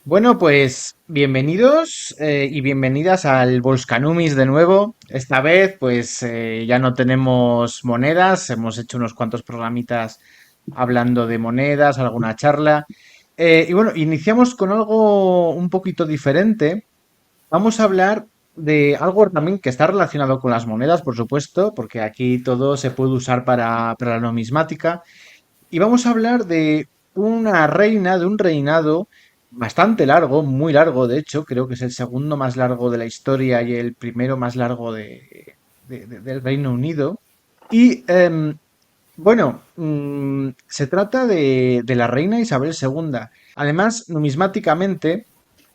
Bueno, pues bienvenidos y bienvenidas al Volcanumis de nuevo. Esta vez, pues ya no tenemos monedas, hemos hecho unos cuantos programitas hablando de monedas, alguna charla. Y bueno, iniciamos con algo un poquito diferente. Vamos a hablar de algo también que está relacionado con las monedas, por supuesto, porque aquí todo se puede usar para la numismática. Y vamos a hablar de una reina, de un reinado bastante largo, muy largo, de hecho, creo que es el segundo más largo de la historia y el primero más largo del Reino Unido. Y bueno, se trata de la reina Isabel II. Además, numismáticamente,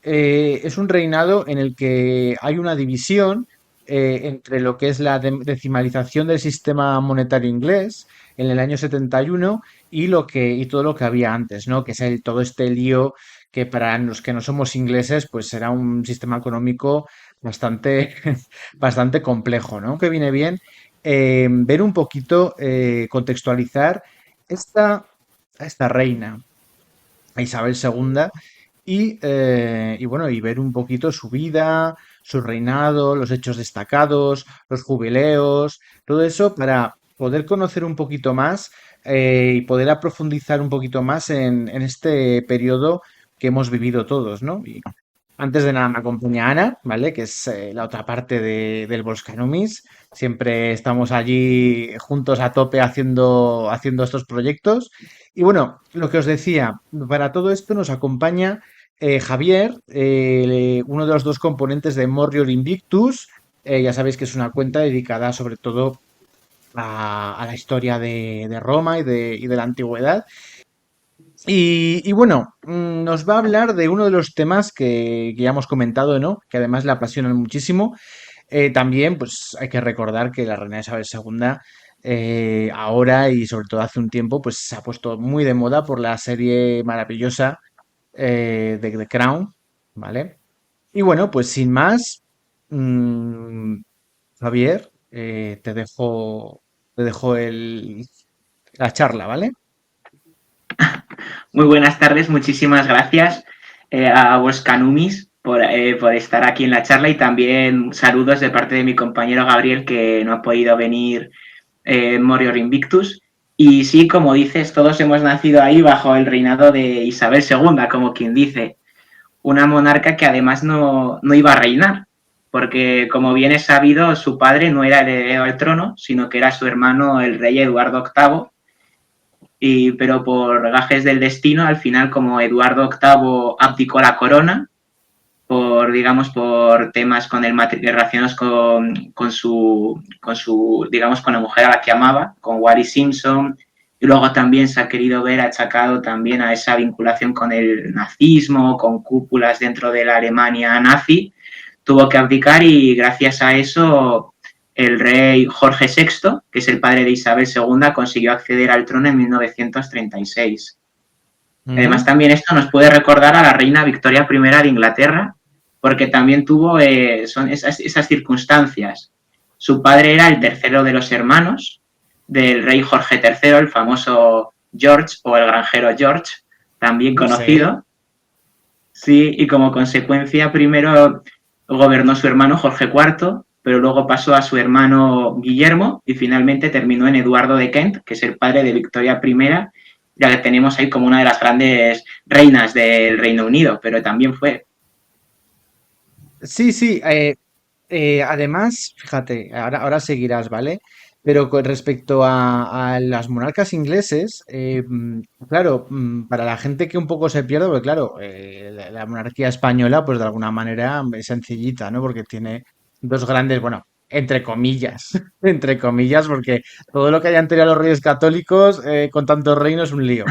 es un reinado en el que hay una división entre lo que es la decimalización del sistema monetario inglés en el año 71 y todo lo que había antes, ¿no? Que es todo este lío que para los que no somos ingleses, pues será un sistema económico bastante, bastante complejo, ¿no? Que viene bien ver un poquito, contextualizar esta, a esta reina, a Isabel II, y bueno, y ver un poquito su vida, su reinado, los hechos destacados, los jubileos, todo eso para poder conocer un poquito más y poder aprofundizar un poquito más en este periodo que hemos vivido todos, ¿no? Y antes de nada me acompaña Ana, ¿vale? Que es la otra parte del Volcanumis. Siempre estamos allí juntos a tope haciendo estos proyectos. Y bueno, lo que os decía, para todo esto nos acompaña Javier, uno de los dos componentes de Morrior Invictus. Ya sabéis que es una cuenta dedicada sobre todo a la historia de Roma y de la antigüedad. Y bueno, nos va a hablar de uno de los temas que ya hemos comentado, ¿no? Que además le apasionan muchísimo. También, pues hay que recordar que la reina Isabel II, ahora y sobre todo hace un tiempo, pues se ha puesto muy de moda por la serie maravillosa de The Crown, ¿vale? Y bueno, pues sin más, mm, Javier, te dejo la charla, ¿vale? Muy buenas tardes, muchísimas gracias a vos Canumis por estar aquí en la charla y también saludos de parte de mi compañero Gabriel que no ha podido venir Morior Invictus. Y sí, como dices, todos hemos nacido ahí bajo el reinado de Isabel II, como quien dice, una monarca que además no iba a reinar, porque como bien es sabido, su padre no era el heredero al trono, sino que era su hermano el rey Eduardo VIII, pero por gajes del destino, al final, como Eduardo VIII abdicó la corona, digamos, por temas con el relacionados digamos, con la mujer a la que amaba, con Wari Simpson, y luego también se ha querido ver achacado también a esa vinculación con el nazismo, con cúpulas dentro de la Alemania nazi, tuvo que abdicar y gracias a eso el rey Jorge VI, que es el padre de Isabel II, consiguió acceder al trono en 1936. Además, Ujú. también esto nos puede recordar a la reina Victoria I de Inglaterra, porque también tuvo son esas circunstancias. Su padre era el tercero de los hermanos del rey Jorge III, el famoso George o el granjero George, también Sí. conocido. Sí, y como consecuencia, primero gobernó su hermano Jorge IV, pero luego pasó a su hermano Guillermo y finalmente terminó en Eduardo de Kent, que es el padre de Victoria I, ya que tenemos ahí como una de las grandes reinas del Reino Unido, pero también fue. Sí, sí. Además, fíjate, ahora seguirás, ¿vale? Pero con respecto a las monarcas ingleses, claro, para la gente que un poco se pierde, porque claro, la monarquía española, pues de alguna manera es sencillita, ¿no? Porque tiene dos grandes, bueno, entre comillas, entre comillas, porque todo lo que hay anterior a los reyes católicos, con tantos reinos, es un lío.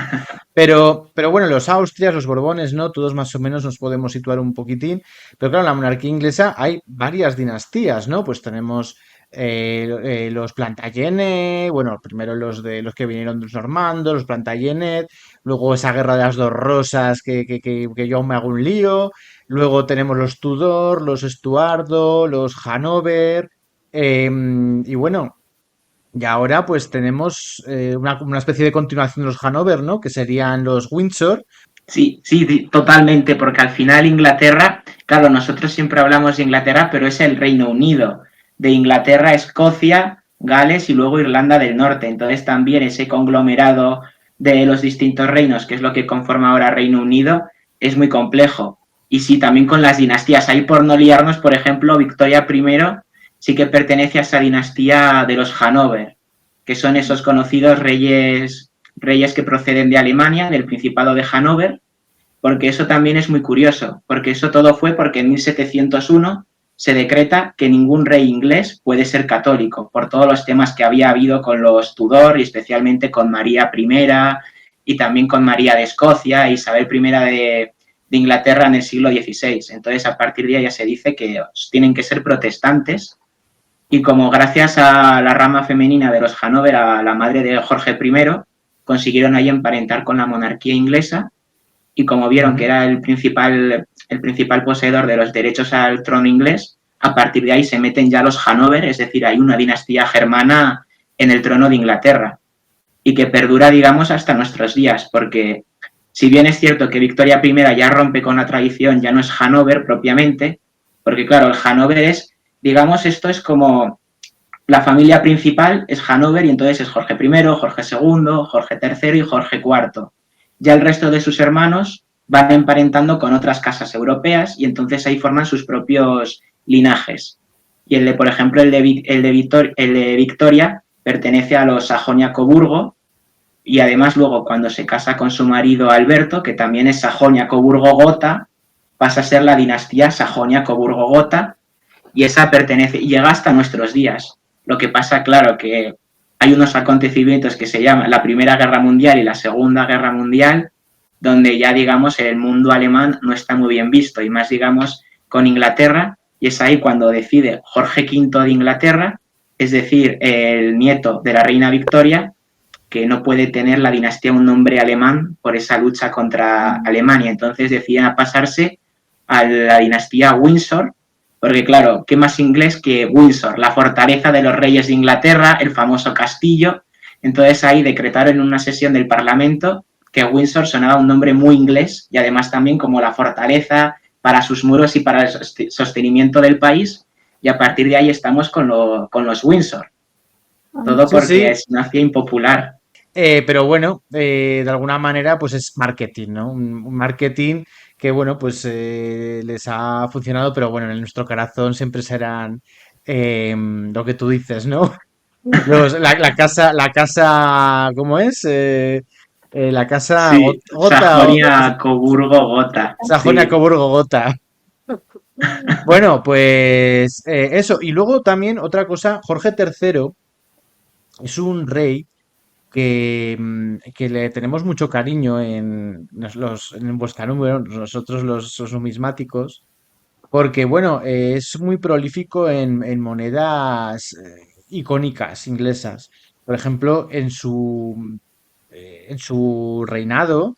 Pero bueno, los Austrias, los Borbones, ¿no? Todos más o menos nos podemos situar un poquitín. Pero claro, en la monarquía inglesa hay varias dinastías, ¿no? Pues tenemos los Plantagenet, bueno, primero los que vinieron de los normandos, los Plantagenet, luego esa guerra de las dos rosas que yo me hago un lío, luego tenemos los Tudor, los Estuardo, los Hanover, y bueno, y ahora pues tenemos una especie de continuación de los Hanover, ¿no? Que serían los Windsor. Sí, sí, totalmente, porque al final Inglaterra, claro, nosotros siempre hablamos de Inglaterra, pero es el Reino Unido. De Inglaterra, Escocia, Gales y luego Irlanda del Norte. Entonces también ese conglomerado de los distintos reinos, que es lo que conforma ahora Reino Unido, es muy complejo. Y sí, también con las dinastías. Ahí por no liarnos, por ejemplo, Victoria I sí que pertenece a esa dinastía de los Hanover, que son esos conocidos reyes que proceden de Alemania, del Principado de Hannover, porque eso también es muy curioso, porque eso todo fue porque en 1701 se decreta que ningún rey inglés puede ser católico, por todos los temas que había habido con los Tudor y especialmente con María I y también con María de Escocia e Isabel I de Inglaterra en el siglo XVI. Entonces, a partir de ahí ya se dice que tienen que ser protestantes y como gracias a la rama femenina de los Hanover, a la madre de Jorge I, consiguieron ahí emparentar con la monarquía inglesa y como vieron que Ujú. era el principal poseedor de los derechos al trono inglés, a partir de ahí se meten ya los Hanover, es decir, hay una dinastía germana en el trono de Inglaterra y que perdura, digamos, hasta nuestros días, porque si bien es cierto que Victoria I ya rompe con la tradición, ya no es Hanover propiamente, porque claro, el Hanover es, digamos, esto es como la familia principal es Hanover y entonces es Jorge I, Jorge II, Jorge III y Jorge IV. Ya el resto de sus hermanos van emparentando con otras casas europeas y entonces ahí forman sus propios linajes. Y el de, por ejemplo, el de Victoria pertenece a los Sajonia-Coburgo y además luego cuando se casa con su marido Alberto, que también es Sajonia-Coburgo-Gotha, pasa a ser la dinastía Sajonia-Coburgo-Gotha y esa pertenece y llega hasta nuestros días. Lo que pasa, claro, que hay unos acontecimientos que se llaman la Primera Guerra Mundial y la Segunda Guerra Mundial, donde ya, digamos, el mundo alemán no está muy bien visto, y más, digamos, con Inglaterra, y es ahí cuando decide Jorge V de Inglaterra, es decir, el nieto de la reina Victoria, que no puede tener la dinastía un nombre alemán por esa lucha contra Alemania. Entonces deciden pasarse a la dinastía Windsor, porque claro, ¿qué más inglés que Windsor? La fortaleza de los reyes de Inglaterra, el famoso castillo. Entonces ahí decretaron en una sesión del Parlamento que Windsor sonaba un nombre muy inglés y además también como la fortaleza para sus muros y para el sostenimiento del país. Y a partir de ahí estamos con los Windsor. Todo Sí, porque sí, es una ciudad impopular. pero bueno, de alguna manera, pues es marketing, ¿no? Un marketing que, bueno, pues les ha funcionado, pero bueno, en nuestro corazón siempre serán lo que tú dices, ¿no? La casa, ¿cómo es? La casa Sí, Gota, Sajonia, Coburgo, Gotha. Sajonia Sí, Coburgo Gotha. Bueno, pues eso. Y luego también otra cosa, Jorge III es un rey que le tenemos mucho cariño en vuestra número, nosotros los numismáticos, porque bueno, es muy prolífico en monedas icónicas inglesas. Por ejemplo, en su reinado,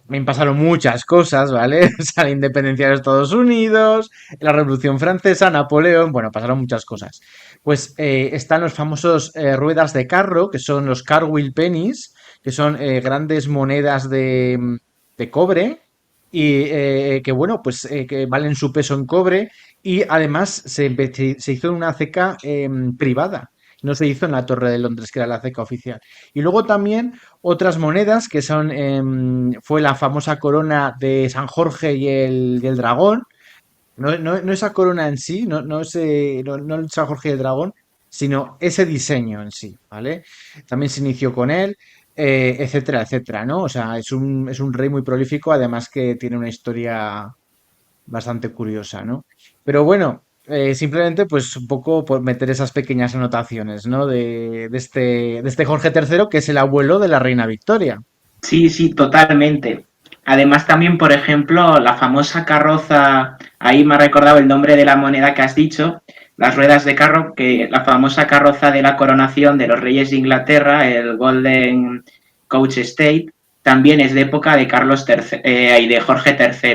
me han pasado muchas cosas, ¿vale? O sea, la independencia de Estados Unidos, la Revolución Francesa, Napoleón, bueno, pasaron muchas cosas. Pues están los famosos ruedas de carro, que son los Carwill Pennies, que son grandes monedas de cobre y que, bueno, pues que valen su peso en cobre y además se hizo en una ceca privada. No se hizo en la Torre de Londres, que era la ceca oficial. Y luego también otras monedas que son, fue la famosa corona de San Jorge y el dragón. No esa corona en sí, no el San Jorge y el dragón, sino ese diseño en sí, ¿vale? También se inició con él, etcétera, etcétera, ¿no? O sea, es un rey muy prolífico, además que tiene una historia bastante curiosa, ¿no? Pero bueno, simplemente pues un poco por meter esas pequeñas anotaciones, ¿no? De este Jorge III, que es el abuelo de la reina Victoria. sí, sí, totalmente. Además también, por ejemplo, la famosa carroza, ahí me ha recordado el nombre de la moneda que has dicho, las ruedas de carro, que la famosa carroza de la coronación de los reyes de Inglaterra, el Golden Coach State, también es de época de Carlos III, y de Jorge III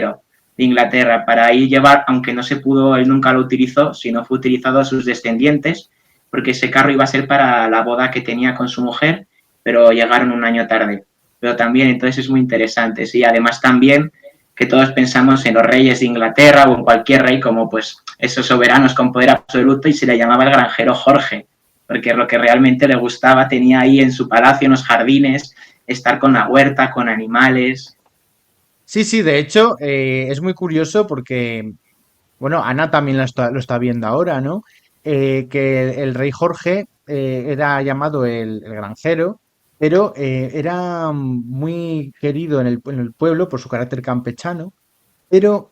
de Inglaterra, para ahí llevar, aunque no se pudo, él nunca lo utilizó, sino fue utilizado a sus descendientes, porque ese carro iba a ser para la boda que tenía con su mujer, pero llegaron un año tarde. pero también entonces es muy interesante. Sí, además también que todos pensamos en los reyes de Inglaterra o en cualquier rey como pues esos soberanos con poder absoluto y se le llamaba el granjero Jorge, porque lo que realmente le gustaba tenía ahí en su palacio, en los jardines, estar con la huerta, con animales. Sí, sí, de hecho, es muy curioso porque, bueno, Ana también lo está viendo ahora, ¿no? Que el rey Jorge era llamado el granjero, pero era muy querido en el pueblo por su carácter campechano, pero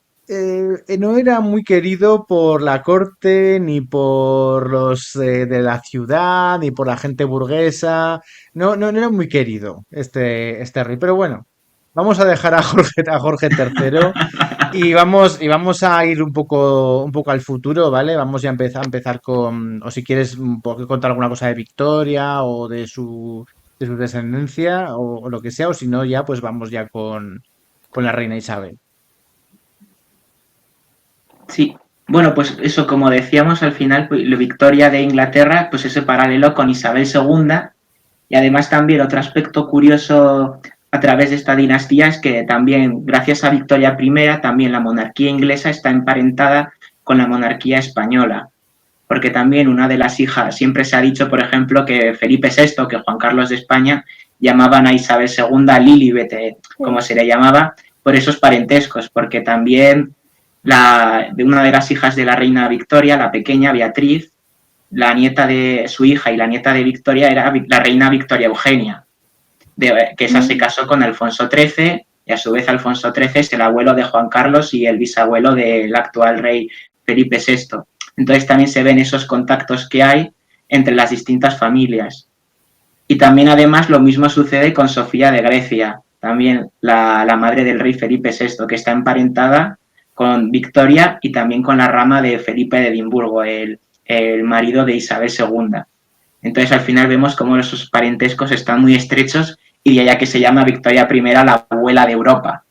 no era muy querido por la corte, ni por los de la ciudad, ni por la gente burguesa. No, no, no era muy querido este rey. Pero bueno, vamos a dejar a Jorge III y vamos a ir un poco al futuro, ¿vale? Vamos ya a empezar con, o si quieres, contar alguna cosa de Victoria o de su descendencia o lo que sea, o si no, ya pues vamos ya con la reina Isabel. Sí, bueno, pues eso, como decíamos al final, pues, la victoria de Inglaterra, pues ese paralelo con Isabel II, y además también otro aspecto curioso a través de esta dinastía es que también, gracias a Victoria I, también la monarquía inglesa está emparentada con la monarquía española, porque también una de las hijas, siempre se ha dicho, por ejemplo, que Felipe VI, que Juan Carlos de España, llamaban a Isabel II Lilibet, como se le llamaba, por esos parentescos, porque también de una de las hijas de la reina Victoria, la pequeña Beatriz, la nieta de su hija y la nieta de Victoria era la reina Victoria Eugenia, que esa se casó con Alfonso XIII y a su vez Alfonso XIII es el abuelo de Juan Carlos y el bisabuelo del actual rey Felipe VI. Entonces también se ven esos contactos que hay entre las distintas familias. Y también además lo mismo sucede con Sofía de Grecia, también la madre del rey Felipe VI, que está emparentada con Victoria y también con la rama de Felipe de Edimburgo, el marido de Isabel II. Entonces al final vemos cómo esos parentescos están muy estrechos y de allá que se llama Victoria I la abuela de Europa,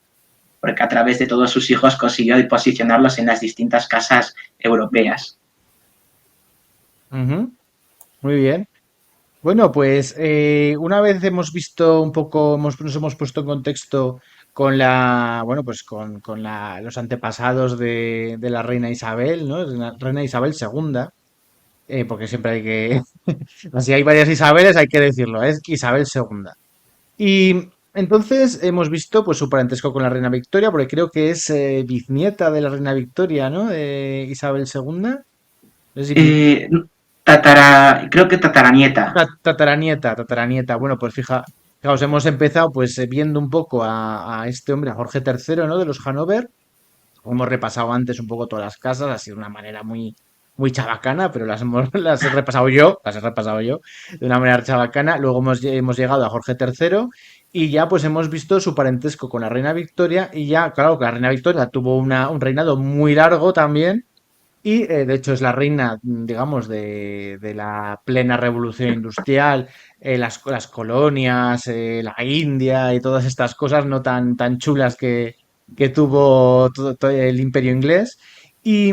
porque a través de todos sus hijos consiguió posicionarlos en las distintas casas europeas. Ujú, muy bien. Bueno, pues una vez hemos visto un poco, nos hemos puesto en contexto con bueno, pues los antepasados de la reina Isabel, ¿no? De la reina Isabel II, porque siempre hay que, si hay varias Isabeles, hay que decirlo, es Isabel II. Y entonces hemos visto pues su parentesco con la reina Victoria, porque creo que es bisnieta de la reina Victoria, ¿no? Isabel II. No sé si Eh, creo que tataranieta. Tataranieta, tataranieta. Bueno, pues fijaos, hemos empezado pues viendo un poco a este hombre, a Jorge III, ¿no? De los Hanover. Hemos repasado antes un poco todas las casas, ha sido de una manera muy chabacana, pero las he repasado yo de una manera chabacana. Luego hemos llegado a Jorge III y ya pues hemos visto su parentesco con la reina Victoria y ya, claro, que la reina Victoria tuvo un reinado muy largo también y de hecho es la reina, digamos, de la plena revolución industrial, las colonias, la India y todas estas cosas no tan chulas que tuvo todo el imperio inglés. Y,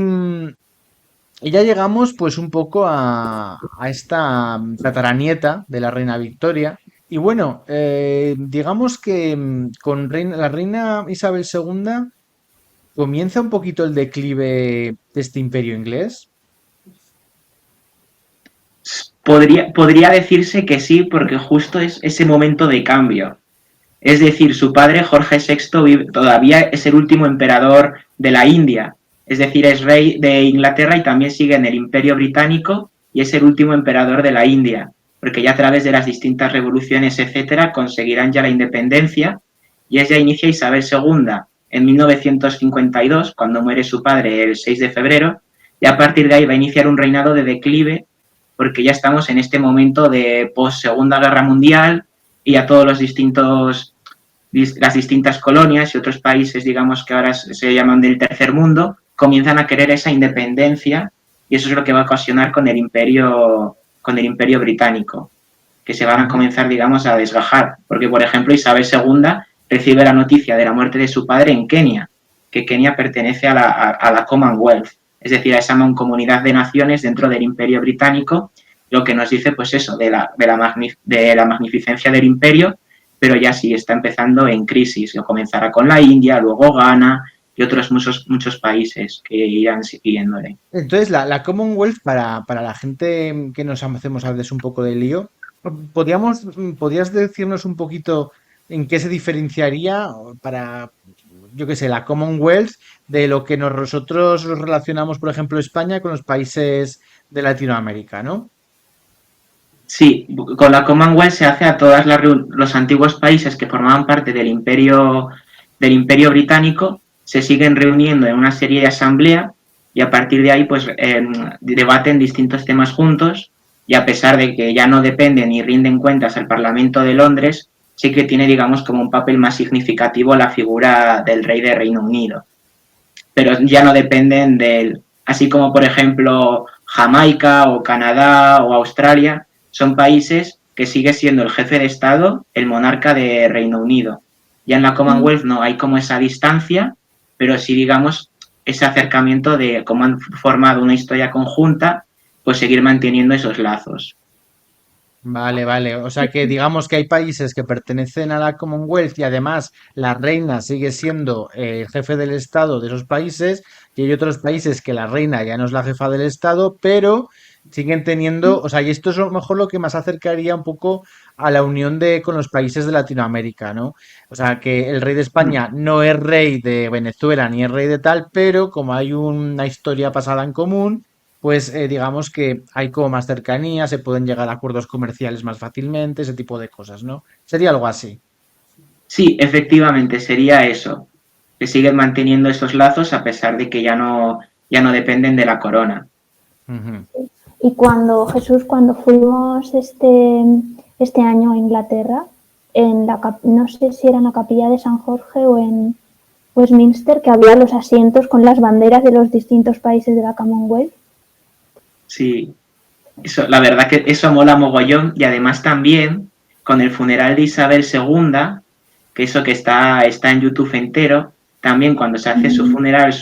y ya llegamos pues un poco a esta tataranieta de la reina Victoria. Y bueno, digamos que con la reina Isabel II comienza un poquito el declive de este imperio inglés. Podría decirse que sí, porque justo es ese momento de cambio. Es decir, su padre, Jorge VI, todavía es el último emperador de la India. Es decir, es rey de Inglaterra y también sigue en el Imperio Británico y es el último emperador de la India, porque ya a través de las distintas revoluciones, etcétera, conseguirán ya la independencia y ella inicia Isabel II en 1952, cuando muere su padre el 6 de febrero, y a partir de ahí va a iniciar un reinado de declive, porque ya estamos en este momento de post-Segunda Guerra Mundial y a todos los las distintas colonias y otros países, digamos, que ahora se llaman del tercer mundo, comienzan a querer esa independencia y eso es lo que va a ocasionar con el imperio británico, que se van a Ujú. comenzar, digamos, a desgajar. Porque, por ejemplo, Isabel II recibe la noticia de la muerte de su padre en Kenia, que Kenia pertenece a la Commonwealth, es decir, a esa mancomunidad de naciones dentro del imperio británico, lo que nos dice, pues eso, de la magnificencia del imperio pero ya sí está empezando en crisis. Comenzará con la India, luego Ghana y otros muchos países que irán siguiéndole. Entonces, la Commonwealth, para la gente que nos hacemos a veces un poco de lío, ¿podrías decirnos un poquito en qué se diferenciaría para, yo qué sé, la Commonwealth de lo que nosotros nos relacionamos, por ejemplo, España con los países de Latinoamérica, ¿no? Sí, con la Commonwealth se hace a todos los antiguos países que formaban parte del imperio británico, se siguen reuniendo en una serie de asamblea y a partir de ahí pues debaten distintos temas juntos y a pesar de que ya no dependen ni rinden cuentas al Parlamento de Londres, sí que tiene digamos como un papel más significativo la figura del rey de Reino Unido. Pero ya no dependen del, así como por ejemplo Jamaica o Canadá o Australia, son países que sigue siendo el jefe de Estado el monarca de Reino Unido. Ya en la Commonwealth no hay como esa distancia, pero sí digamos ese acercamiento de cómo han formado una historia conjunta, pues seguir manteniendo esos lazos. Vale, vale. O sea que digamos que hay países que pertenecen a la Commonwealth y además la reina sigue siendo el jefe del Estado de esos países y hay otros países que la reina ya no es la jefa del Estado, pero siguen teniendo, o sea, y esto es a lo mejor lo que más acercaría un poco a la unión con los países de Latinoamérica, ¿no? O sea, que el rey de España no es rey de Venezuela ni es rey de tal, pero como hay una historia pasada en común pues digamos que hay como más cercanía, se pueden llegar a acuerdos comerciales más fácilmente, ese tipo de cosas, ¿no? Sería algo así. Sí, efectivamente, sería eso, que siguen manteniendo esos lazos a pesar de que ya no dependen de la corona. Ujú. Y cuando Jesús, cuando fuimos este año a Inglaterra, no sé si era en la capilla de San Jorge o en Westminster, que había los asientos con las banderas de los distintos países de la Commonwealth. Sí, eso, la verdad que eso mola mogollón y además también con el funeral de Isabel II, que eso que está en YouTube entero, también cuando se hace su funeral,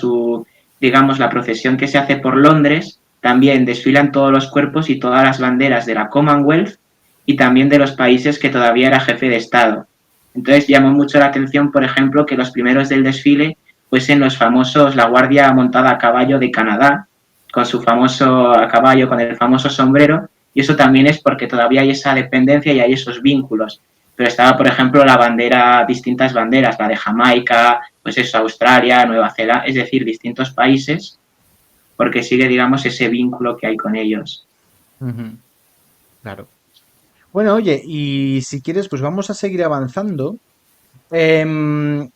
digamos, la procesión que se hace por Londres, también desfilan todos los cuerpos y todas las banderas de la Commonwealth y también de los países que todavía era jefe de Estado. Entonces llamó mucho la atención, por ejemplo, que los primeros del desfile fuesen los famosos, la Guardia Montada a Caballo de Canadá, con su famoso a caballo, con el famoso sombrero, y eso también es porque todavía hay esa dependencia y hay esos vínculos. Pero estaba, por ejemplo, la bandera, distintas banderas, la de Jamaica, pues eso, Australia, Nueva Zelanda, es decir, distintos países, porque sigue, digamos, ese vínculo que hay con ellos. Ujú. Claro. Bueno, oye, y si quieres, pues vamos a seguir avanzando. Em,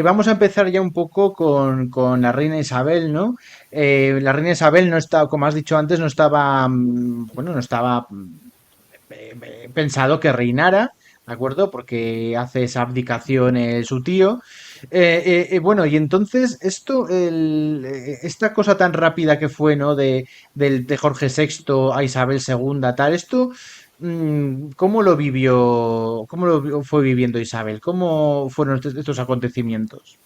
vamos a empezar ya un poco con la reina Isabel, ¿no? La reina Isabel no estaba, como has dicho antes, no estaba, bueno, no estaba pensado que reinara, ¿de acuerdo? Porque hace esa abdicación su tío. Bueno, y entonces esta cosa tan rápida que fue, ¿no? De Jorge VI a Isabel II, tal, esto, ¿cómo lo vivió, fue viviendo Isabel? ¿Cómo fueron estos acontecimientos?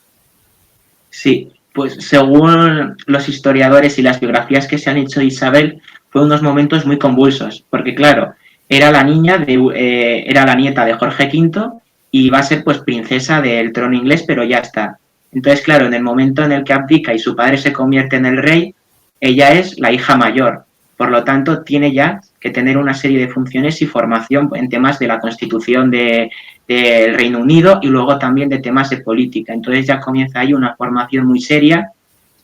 Sí, pues según los historiadores y las biografías que se han hecho de Isabel, fue unos momentos muy convulsos, porque claro, era la nieta de Jorge V y va a ser pues princesa del trono inglés, pero ya está. Entonces, claro, en el momento en el que abdica y su padre se convierte en el rey, ella es la hija mayor. Por lo tanto, tiene ya que tener una serie de funciones y formación en temas de la constitución del Reino Unido y luego también de temas de política. Entonces ya comienza ahí una formación muy seria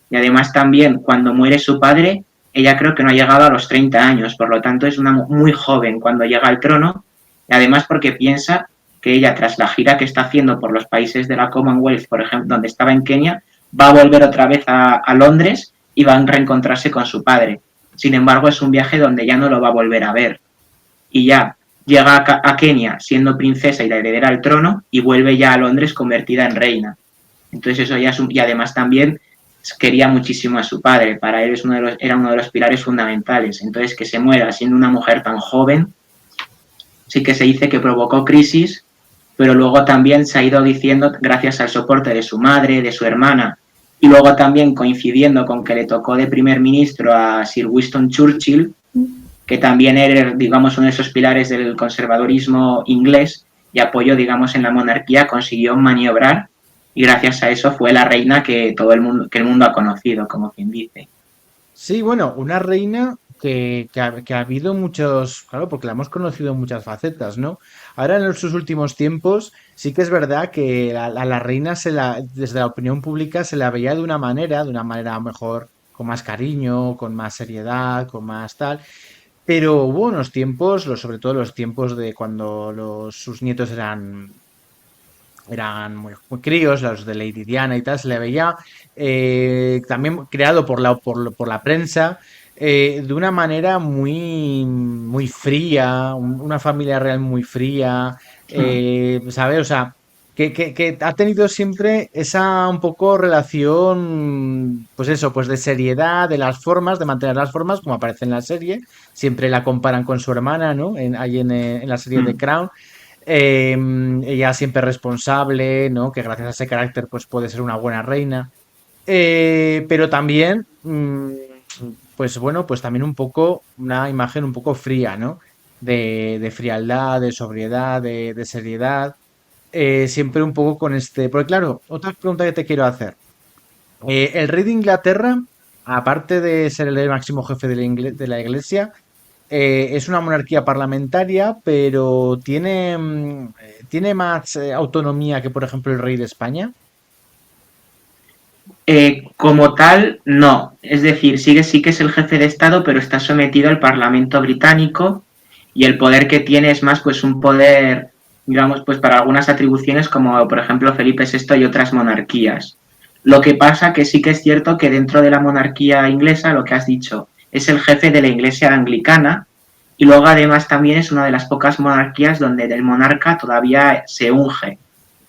y además también cuando muere su padre, ella creo que no ha llegado a los 30 años, por lo tanto es una muy joven cuando llega al trono y además porque piensa que ella tras la gira que está haciendo por los países de la Commonwealth, por ejemplo, donde estaba en Kenia, va a volver otra vez a Londres y va a reencontrarse con su padre. Sin embargo, es un viaje donde ya no lo va a volver a ver. Y ya llega a Kenia siendo princesa y la heredera al trono y vuelve ya a Londres convertida en reina. Entonces eso ya es y además también quería muchísimo a su padre, para él era uno de los pilares fundamentales. Entonces que se muera siendo una mujer tan joven, sí que se dice que provocó crisis, pero luego también se ha ido diciendo, gracias al soporte de su madre, de su hermana, y luego también coincidiendo con que le tocó de primer ministro a Sir Winston Churchill, que también era, digamos, uno de esos pilares del conservadurismo inglés, y apoyo, digamos, en la monarquía, consiguió maniobrar y gracias a eso fue la reina que que el mundo ha conocido, como quien dice. Sí, bueno, una reina que ha habido muchos, claro, porque la hemos conocido en muchas facetas, ¿no? Ahora en sus últimos tiempos sí que es verdad que a la reina desde la opinión pública se la veía de una manera mejor, con más cariño, con más seriedad, con más tal. Pero hubo unos tiempos, sobre todo los tiempos de cuando sus nietos eran muy críos, los de Lady Diana y tal, se le veía también creado por la prensa de una manera muy fría, una familia real muy fría, ¿sabes? O sea, que ha tenido siempre esa un poco relación, pues eso, pues de seriedad, de las formas, de mantener las formas, como aparece en la serie. Siempre la comparan con su hermana, ¿no? Ahí en la serie de Crown. Ella siempre responsable, ¿no? Que gracias a ese carácter pues puede ser una buena reina. Pero también, pues bueno, pues también un poco, una imagen un poco fría, ¿no? De frialdad, de sobriedad, de seriedad. Siempre un poco con este. Porque claro, otra pregunta que te quiero hacer. El rey de Inglaterra, aparte de ser el máximo jefe de la iglesia, es una monarquía parlamentaria, pero tiene más autonomía que, por ejemplo, el rey de España. Como tal, no. Es decir, sí que es el jefe de Estado, pero está sometido al Parlamento británico y el poder que tiene es más pues un poder, digamos, pues para algunas atribuciones como por ejemplo Felipe VI y otras monarquías. Lo que pasa que sí que es cierto que dentro de la monarquía inglesa, lo que has dicho, es el jefe de la iglesia anglicana y luego además también es una de las pocas monarquías donde el monarca todavía se unge.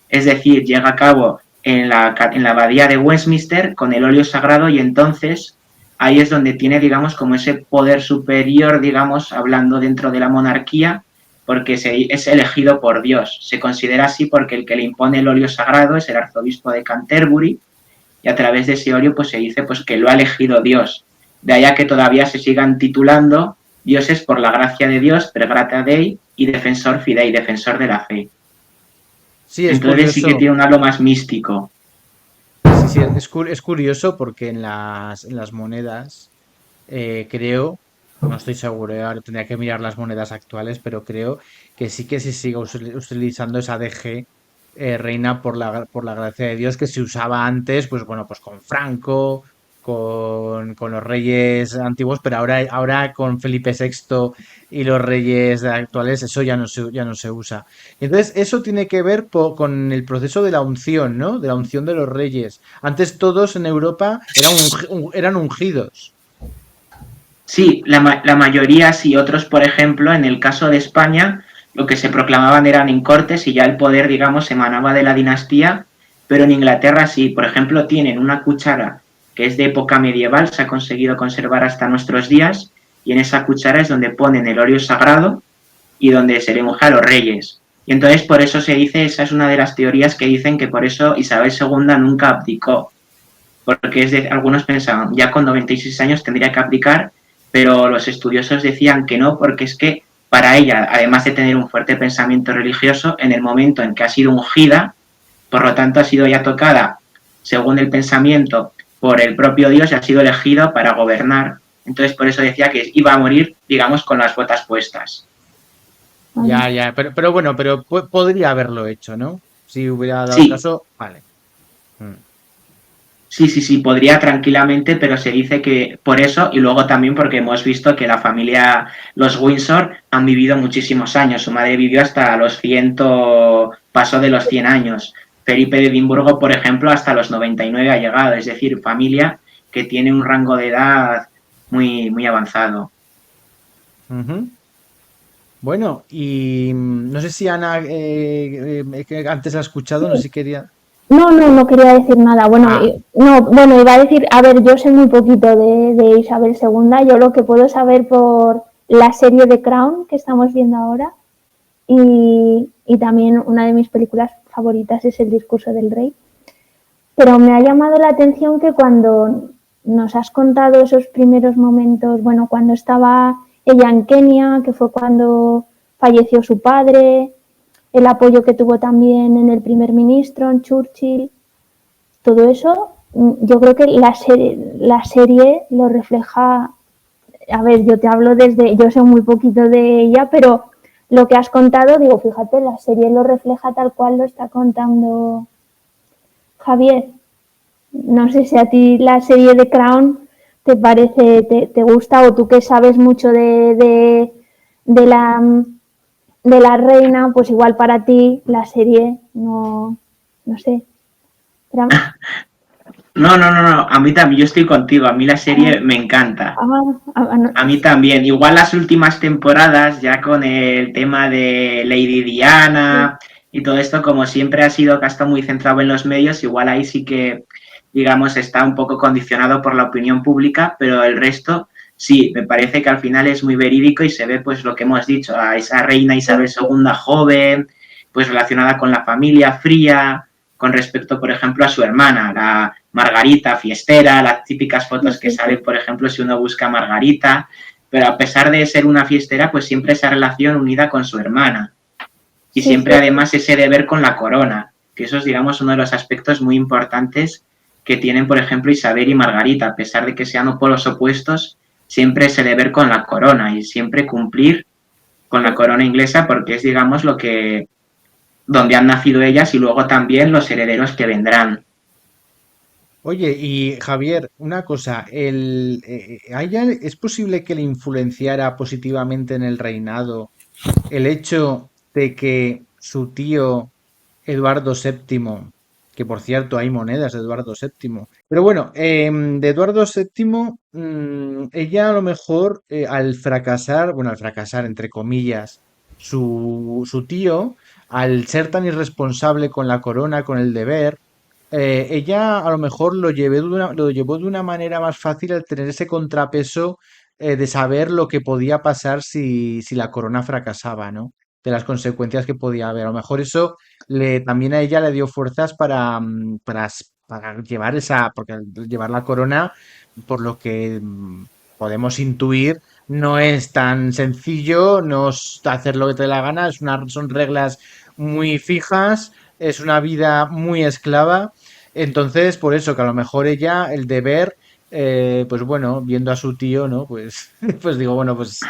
Es decir, llega a cabo en la abadía de Westminster con el óleo sagrado y entonces ahí es donde tiene, digamos, como ese poder superior, digamos, hablando dentro de la monarquía, porque es elegido por Dios. Se considera así porque el que le impone el óleo sagrado es el arzobispo de Canterbury y a través de ese óleo pues se dice pues que lo ha elegido Dios. De allá que todavía se sigan titulando dioses por la gracia de Dios, per grata Dei y defensor fidei, defensor de la fe. Sí, es Entonces sí que curioso. tiene un halo más místico. Sí, sí, es curioso porque en las monedas, creo, no estoy seguro, ahora tendría que mirar las monedas actuales, pero creo que sí que se sigue utilizando esa DG, reina por la gracia de Dios, que se usaba antes, pues bueno, pues con Franco, con los reyes antiguos, pero ahora con Felipe VI y los reyes actuales, eso ya no se usa. Entonces, eso tiene que ver con el proceso de la unción, ¿no? De la unción de los reyes. Antes todos en Europa eran ungidos. Sí, la mayoría sí, otros, por ejemplo, en el caso de España, lo que se proclamaban eran en cortes y ya el poder, digamos, emanaba de la dinastía, pero en Inglaterra sí, por ejemplo, tienen una cuchara que es de época medieval, se ha conseguido conservar hasta nuestros días, y en esa cuchara es donde ponen el óleo sagrado y donde se le unge a los reyes. Y entonces por eso se dice, esa es una de las teorías que dicen que por eso Isabel II nunca abdicó, porque algunos pensaban, ya con 96 años tendría que abdicar, pero los estudiosos decían que no, porque es que para ella, además de tener un fuerte pensamiento religioso, en el momento en que ha sido ungida, por lo tanto ha sido ya tocada, según el pensamiento, por el propio Dios y ha sido elegido para gobernar. Entonces por eso decía que iba a morir, digamos, con las botas puestas. Ya, ya, pero bueno, pero podría haberlo hecho, ¿no? Si hubiera dado el Sí, caso, vale. Mm. sí, podría tranquilamente, pero se dice que por eso y luego también porque hemos visto que la familia, los Windsor, han vivido muchísimos años. Su madre vivió hasta los 100, pasó de los 100 años. Felipe de Edimburgo, por ejemplo, hasta los 99 ha llegado. Es decir, familia que tiene un rango de edad muy, muy avanzado. Ujú. Bueno, y no sé si Ana, que antes la ha escuchado, no sé si quería. No, no, no quería decir nada. Bueno, Ah, no, bueno, iba a decir, a ver, yo sé muy poquito de Isabel II. Yo lo que puedo saber por la serie de Crown que estamos viendo ahora y también una de mis películas favoritas es El discurso del rey. Pero me ha llamado la atención que cuando nos has contado esos primeros momentos, bueno, cuando estaba ella en Kenia, que fue cuando falleció su padre, el apoyo que tuvo también en el primer ministro, en Churchill, todo eso, yo creo que la serie lo refleja. A ver, yo te hablo yo sé muy poquito de ella, pero lo que has contado, digo, fíjate, la serie lo refleja tal cual lo está contando Javier. No sé si a ti la serie de Crown te parece, te gusta, o tú que sabes mucho de la reina, pues igual para ti la serie no sé. Pero, No, a mí también, yo estoy contigo, a mí la serie me encanta. no. A mí también, igual las últimas temporadas, ya con el tema de Lady Diana y todo esto, como siempre ha sido que está muy centrado en los medios, igual ahí sí que, digamos, está un poco condicionado por la opinión pública, pero el resto, sí, me parece que al final es muy verídico y se ve pues lo que hemos dicho, a esa reina Isabel II joven, pues relacionada con la familia fría, con respecto, por ejemplo, a su hermana, la Margarita fiestera, las típicas fotos que salen, por ejemplo, si uno busca a Margarita, pero a pesar de ser una fiestera, pues siempre esa relación unida con su hermana. Y siempre además ese deber con la corona, que eso es, digamos, uno de los aspectos muy importantes que tienen, por ejemplo, Isabel y Margarita, a pesar de que sean polos opuestos, siempre ese deber con la corona y siempre cumplir con la corona inglesa porque es, digamos, lo que donde han nacido ellas y luego también los herederos que vendrán. Oye, y Javier, una cosa, ¿a ella es posible que le influenciara positivamente en el reinado el hecho de que su tío Eduardo VII, que por cierto hay monedas de Eduardo VII, pero bueno, de Eduardo VII, ella a lo mejor al fracasar, entre comillas, su tío, al ser tan irresponsable con la corona, con el deber, ella a lo mejor lo llevó de una manera más fácil al tener ese contrapeso de saber lo que podía pasar si la corona fracasaba, ¿no? De las consecuencias que podía haber. A lo mejor eso también a ella le dio fuerzas para llevar porque al llevar la corona, por lo que podemos intuir, no es tan sencillo, no es hacer lo que te dé la gana, son reglas muy fijas, es una vida muy esclava. Entonces, por eso que a lo mejor ella, el deber, pues bueno, viendo a su tío, ¿no? Pues, pues digo, bueno, pues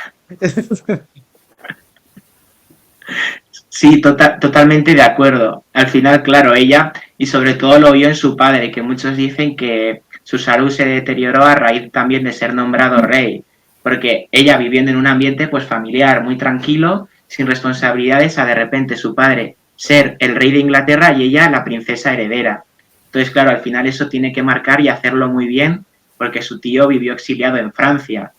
Sí, totalmente de acuerdo. Al final, claro, ella, y sobre todo lo vio en su padre, que muchos dicen que su salud se deterioró a raíz también de ser nombrado rey, porque ella viviendo en un ambiente pues familiar, muy tranquilo, sin responsabilidades, a de repente su padre ser el rey de Inglaterra y ella la princesa heredera. Entonces, claro, al final eso tiene que marcar y hacerlo muy bien, porque su tío vivió exiliado en Francia.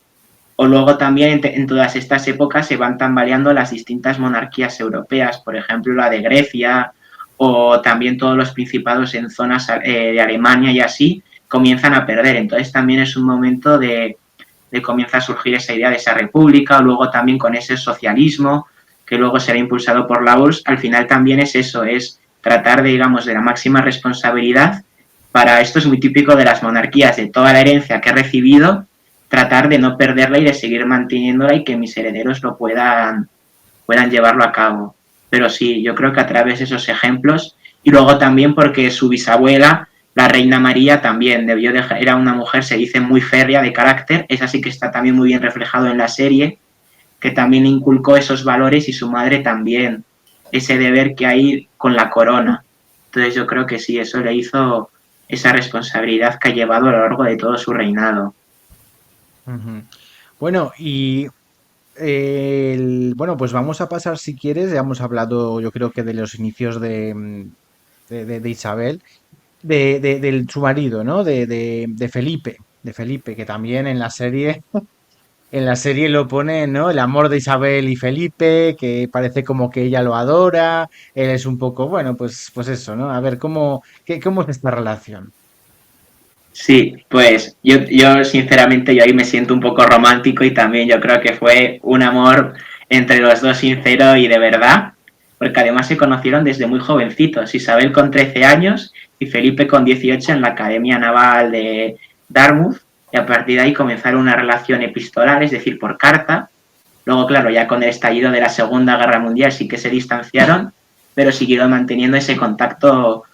O luego también en todas estas épocas se van tambaleando las distintas monarquías europeas, por ejemplo la de Grecia o también todos los principados en zonas de Alemania y así comienzan a perder. Entonces también es un momento de comienza a surgir esa idea de esa república o luego también con ese socialismo que luego será impulsado por la URSS. Al final también es eso, es tratar de, digamos, de la máxima responsabilidad. Para esto es muy típico de las monarquías, de toda la herencia que he recibido, tratar de no perderla y de seguir manteniéndola y que mis herederos puedan llevarlo a cabo. Pero sí, yo creo que a través de esos ejemplos y luego también porque su bisabuela, la reina María, también era una mujer, se dice, muy férrea de carácter, es así que está también muy bien reflejado en la serie, que también inculcó esos valores y su madre también, ese deber que hay con la corona. Entonces yo creo que sí, eso le hizo esa responsabilidad que ha llevado a lo largo de todo su reinado. ujú. Bueno, bueno, pues vamos a pasar si quieres, ya hemos hablado yo creo que de los inicios de Isabel, su marido, ¿no? De Felipe, que también en la serie lo pone, ¿no? El amor de Isabel y Felipe, que parece como que ella lo adora, él es un poco, bueno, pues eso, ¿no? A ver, ¿cómo es esta relación? Sí, pues yo sinceramente yo ahí me siento un poco romántico y también yo creo que fue un amor entre los dos sincero y de verdad, porque además se conocieron desde muy jovencitos, Isabel con 13 años y Felipe con 18 en la Academia Naval de Dartmouth y a partir de ahí comenzaron una relación epistolar, es decir, por carta. Luego, claro, ya con el estallido de la Segunda Guerra Mundial sí que se distanciaron, pero siguieron manteniendo ese contacto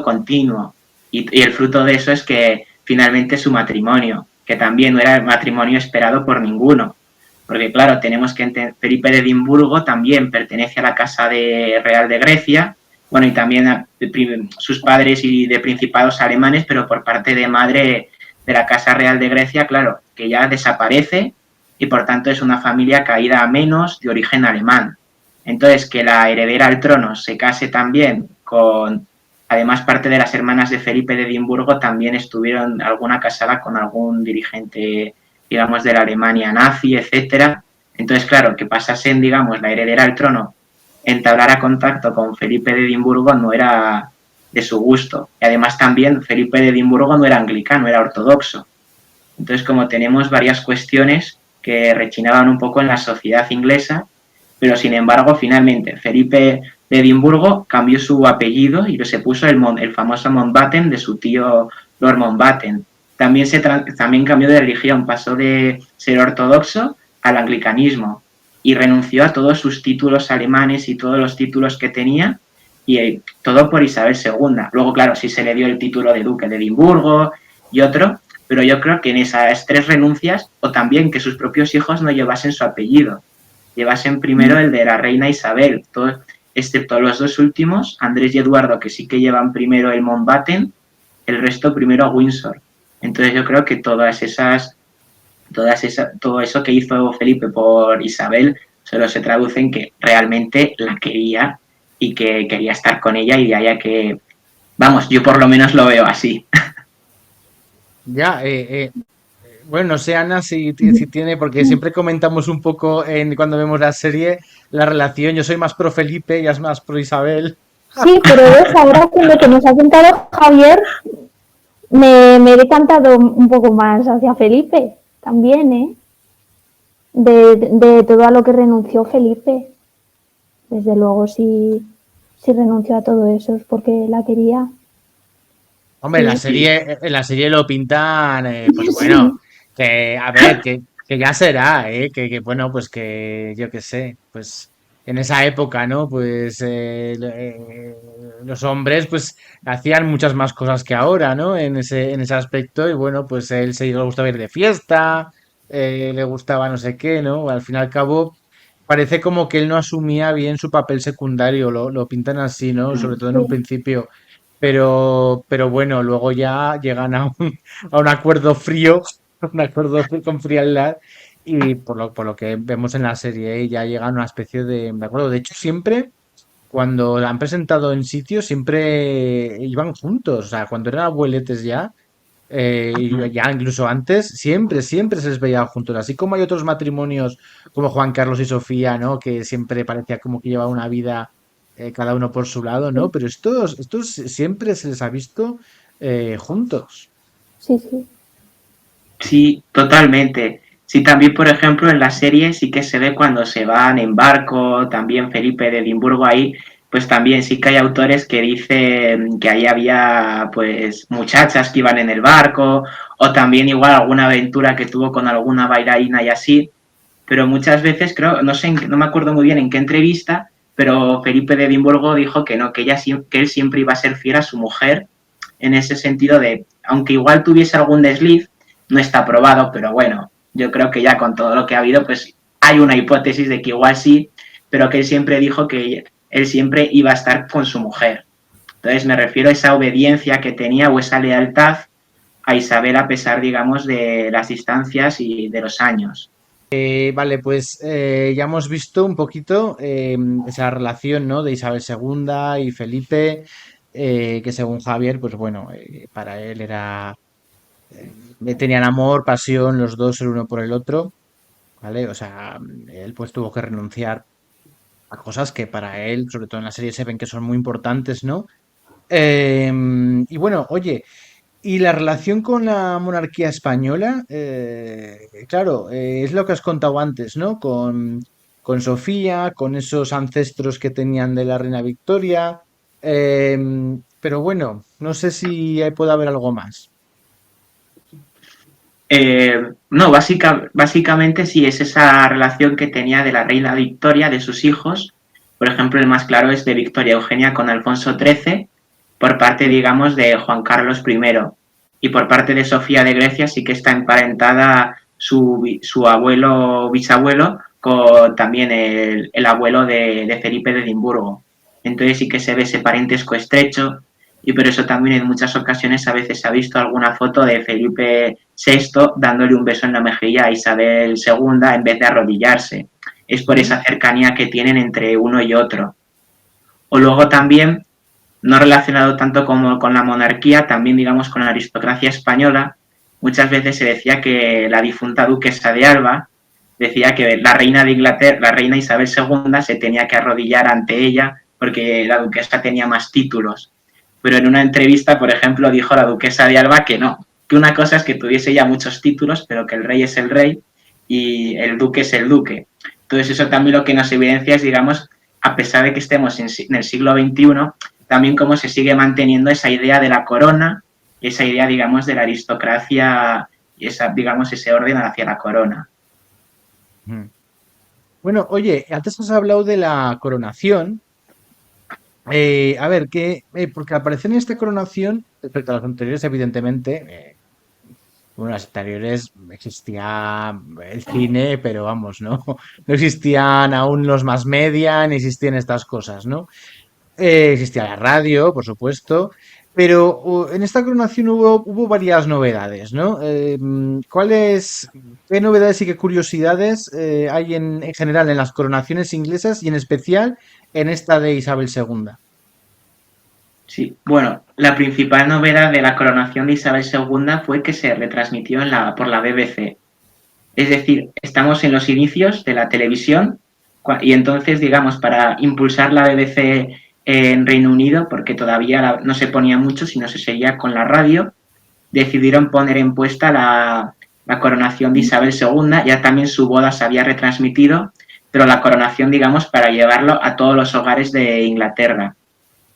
continuo. Y el fruto de eso es que finalmente su matrimonio, que también no era el matrimonio esperado por ninguno, porque claro, tenemos que entender, Felipe de Edimburgo también pertenece a la Casa Real de Grecia, bueno, y también a sus padres y de principados alemanes, pero por parte de madre de la Casa Real de Grecia, claro, que ya desaparece y por tanto es una familia caída a menos de origen alemán. Entonces, que la heredera al trono se case también con, además parte de las hermanas de Felipe de Edimburgo también estuvieron alguna casada con algún dirigente, digamos, de la Alemania nazi, etcétera. Entonces, claro, que pasasen, digamos, la heredera al trono entablara contacto con Felipe de Edimburgo no era de su gusto. Y además también Felipe de Edimburgo no era anglicano, era ortodoxo. Entonces, como tenemos varias cuestiones que rechinaban un poco en la sociedad inglesa, pero sin embargo, finalmente, Felipe de Edimburgo cambió su apellido y se puso el famoso Mountbatten de su tío Lord Mountbatten. También cambió de religión, pasó de ser ortodoxo al anglicanismo y renunció a todos sus títulos alemanes y todos los títulos que tenía, y todo por Isabel II. Luego, claro, sí se le dio el título de duque de Edimburgo y otro, pero yo creo que en esas 3 renuncias, o también que sus propios hijos no llevasen su apellido, llevasen primero el de la reina Isabel, excepto los 2 últimos, Andrés y Eduardo, que sí que llevan primero el Mountbatten, el resto primero a Windsor. Entonces yo creo que todo eso que hizo Felipe por Isabel solo se traduce en que realmente la quería y que quería estar con ella, y de ahí a que, vamos, yo por lo menos lo veo así. Ya, bueno, no sé, Ana, si tiene, porque siempre comentamos un poco cuando vemos la serie la relación. Yo soy más pro Felipe, ella es más pro Isabel. Sí, pero ves, ahora con lo que nos ha contado Javier, me he decantado un poco más hacia Felipe también, ¿eh? De todo a lo que renunció Felipe. Desde luego, si renunció a todo eso es porque la quería. Hombre, Sí, en la serie lo pintan, pues bueno, sí, que a ver, que ya será, bueno, pues que yo qué sé, pues en esa época, ¿no? Pues los hombres pues hacían muchas más cosas que ahora, ¿no? En ese aspecto, y bueno, pues él le gustaba ir de fiesta, le gustaba no sé qué, ¿no? Al fin y al cabo, parece como que él no asumía bien su papel secundario, lo pintan así, ¿no? Sobre todo en un sí, principio. Pero bueno, luego ya llegan a un acuerdo frío, un acuerdo con frialdad, y por lo que vemos en la serie, ya llegan a una especie de acuerdo. De hecho, siempre, cuando la han presentado en sitios, siempre iban juntos. O sea, cuando eran abueletes ya, y ya incluso antes, siempre se les veía juntos. Así como hay otros matrimonios como Juan Carlos y Sofía, ¿no? Que siempre parecía como que llevaban una vida cada uno por su lado, ¿no? Pero estos siempre se les ha visto juntos. sí, sí. Sí, totalmente. Sí, también, por ejemplo, en la serie sí que se ve cuando se van en barco, también Felipe de Edimburgo ahí, pues también sí que hay autores que dicen que ahí había pues muchachas que iban en el barco, o también igual alguna aventura que tuvo con alguna bailarina y así, pero muchas veces creo, no sé, no me acuerdo muy bien en qué entrevista, pero Felipe de Edimburgo dijo que no, que él siempre iba a ser fiel a su mujer, en ese sentido de, aunque igual tuviese algún desliz, no está probado, pero bueno, yo creo que ya con todo lo que ha habido, pues hay una hipótesis de que igual sí, pero que él siempre dijo que él siempre iba a estar con su mujer. Entonces me refiero a esa obediencia que tenía o esa lealtad a Isabel a pesar, digamos, de las distancias y de los años. Vale, pues ya hemos visto un poquito esa relación, ¿no? De Isabel II y Felipe, que según Javier, pues bueno, para él era, tenían amor, pasión, los dos el uno por el otro. ¿Vale? O sea, él pues tuvo que renunciar a cosas que para él, sobre todo en la serie, se ven que son muy importantes, ¿no? Y bueno, oye, y la relación con la monarquía española, claro, es lo que has contado antes, ¿no? Con Sofía, con esos ancestros que tenían de la reina Victoria. Pero bueno, no sé si ahí puede haber algo más. No, básicamente sí es esa relación que tenía de la reina Victoria, de sus hijos, Por ejemplo, el más claro es de Victoria Eugenia con Alfonso XIII, por parte, digamos, de Juan Carlos I. Y por parte de Sofía de Grecia sí que está emparentada su abuelo, bisabuelo, con también el abuelo de Felipe de Edimburgo. Entonces sí que se ve ese parentesco estrecho, y por eso también en muchas ocasiones a veces se ha visto alguna foto de Felipe VI dándole un beso en la mejilla a Isabel II en vez de arrodillarse. Es por esa cercanía que tienen entre uno y otro. O luego también, no relacionado tanto como con la monarquía, también digamos con la aristocracia española, muchas veces se decía que la difunta duquesa de Alba decía que la reina de Inglaterra, la reina Isabel II, se tenía que arrodillar ante ella porque la duquesa tenía más títulos. Pero en una entrevista, por ejemplo, dijo la duquesa de Alba que no, que una cosa es que tuviese ya muchos títulos, pero que el rey es el rey y el duque es el duque. Entonces eso también lo que nos evidencia es, digamos, a pesar de que estemos en el siglo XXI, también cómo se sigue manteniendo esa idea de la corona, esa idea, digamos, de la aristocracia y esa, digamos, ese orden hacia la corona. Bueno, oye, antes has hablado de la coronación. A ver, porque aparece en esta coronación, respecto a las anteriores, evidentemente, bueno, las anteriores existía el cine, pero vamos, ¿no? No existían aún los más media, ni existían estas cosas, ¿no? Existía la radio, por supuesto, pero en esta coronación hubo varias novedades, ¿no? ¿Qué novedades y qué curiosidades hay en general en las coronaciones inglesas y en especial en esta de Isabel II? Sí, bueno, la principal novedad de la coronación de Isabel II fue que se retransmitió por la BBC. Es decir, estamos en los inicios de la televisión y entonces, digamos, para impulsar la BBC en Reino Unido, porque todavía no se ponía mucho, sino se seguía con la radio, decidieron poner en puesta la coronación de Isabel II. Ya también su boda se había retransmitido, pero la coronación, digamos, para llevarlo a todos los hogares de Inglaterra.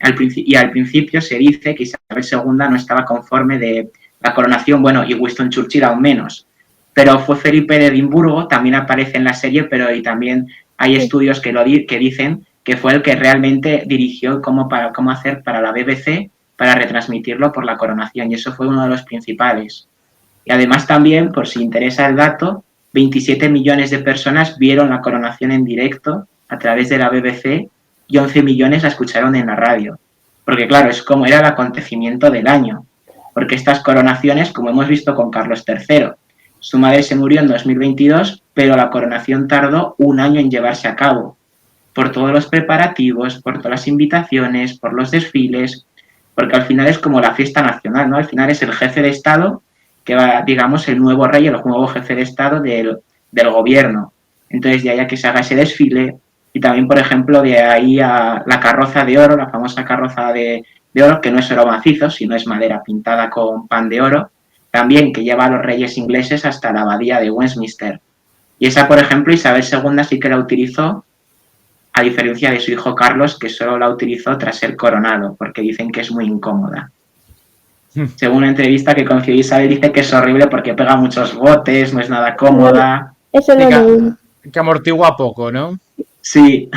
Y al principio se dice que Isabel II no estaba conforme de la coronación, bueno, y Winston Churchill aún menos. Pero fue Felipe de Edimburgo, también aparece en la serie, pero y también hay estudios que dicen que fue el que realmente dirigió cómo hacer para la BBC para retransmitirlo por la coronación, y eso fue uno de los principales. Y además también, por si interesa el dato, 27 millones de personas vieron la coronación en directo a través de la BBC y 11 millones la escucharon en la radio. Porque claro, es como era el acontecimiento del año. Porque estas coronaciones, como hemos visto con Carlos III, su madre se murió en 2022, pero la coronación tardó un año en llevarse a cabo. Por todos los preparativos, por todas las invitaciones, por los desfiles, porque al final es como la fiesta nacional, ¿no? Al final es el jefe de Estado que va, digamos, el nuevo rey, el nuevo jefe de Estado del gobierno. Entonces, de ahí a que se haga ese desfile, y también, por ejemplo, de ahí a la carroza de oro, la famosa carroza de oro, que no es oro macizo, sino es madera pintada con pan de oro, también que lleva a los reyes ingleses hasta la abadía de Westminster. Y esa, por ejemplo, Isabel II sí que la utilizó, a diferencia de su hijo Carlos, que solo la utilizó tras ser coronado, porque dicen que es muy incómoda. Según una entrevista que concedió Isabel, dice que es horrible porque pega muchos botes, no es nada cómoda. Eso lo leí. Que amortigua poco, ¿no? Sí.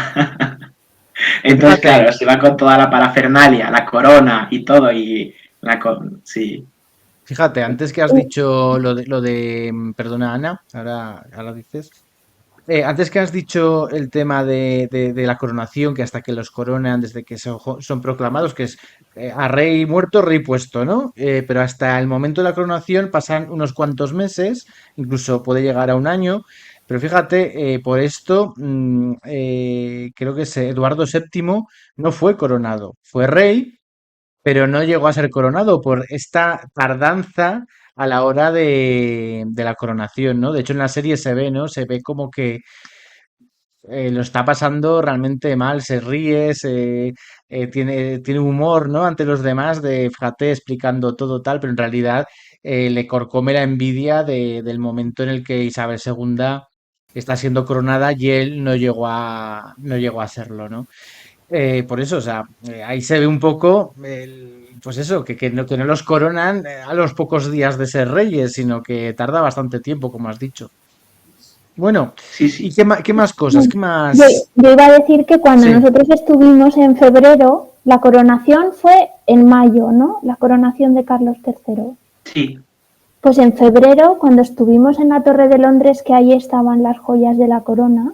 Entonces, Fíjate, claro, se va con toda la parafernalia, la corona y todo, y sí. fíjate, antes que has dicho perdona Ana, ahora dices. Antes que has dicho el tema de la coronación, que hasta que los coronan, desde que son proclamados, que es a rey muerto, rey puesto, ¿no? Pero hasta el momento de la coronación pasan unos cuantos meses, incluso puede llegar a un año. Pero fíjate, por esto, creo que Eduardo VII no fue coronado, fue rey, pero no llegó a ser coronado por esta tardanza a la hora de la coronación, ¿no? De hecho, en la serie se ve, ¿no? Se ve como que lo está pasando realmente mal, se ríe, tiene humor, ¿no? Ante los demás, fíjate, explicando todo tal, pero en realidad le corcome la envidia del momento en el que Isabel II está siendo coronada y él no llegó a serlo, ¿no? Por eso, o sea, ahí se ve un poco, pues eso, que no los coronan a los pocos días de ser reyes, sino que tarda bastante tiempo, como has dicho. Bueno, Sí, ¿y sí, qué más cosas? ¿Qué Yo, más? yo iba a decir que cuando Sí, nosotros estuvimos en febrero, la coronación fue en mayo, ¿no? La coronación de Carlos III. sí. Pues en febrero, cuando estuvimos en la Torre de Londres, que ahí estaban las joyas de la corona,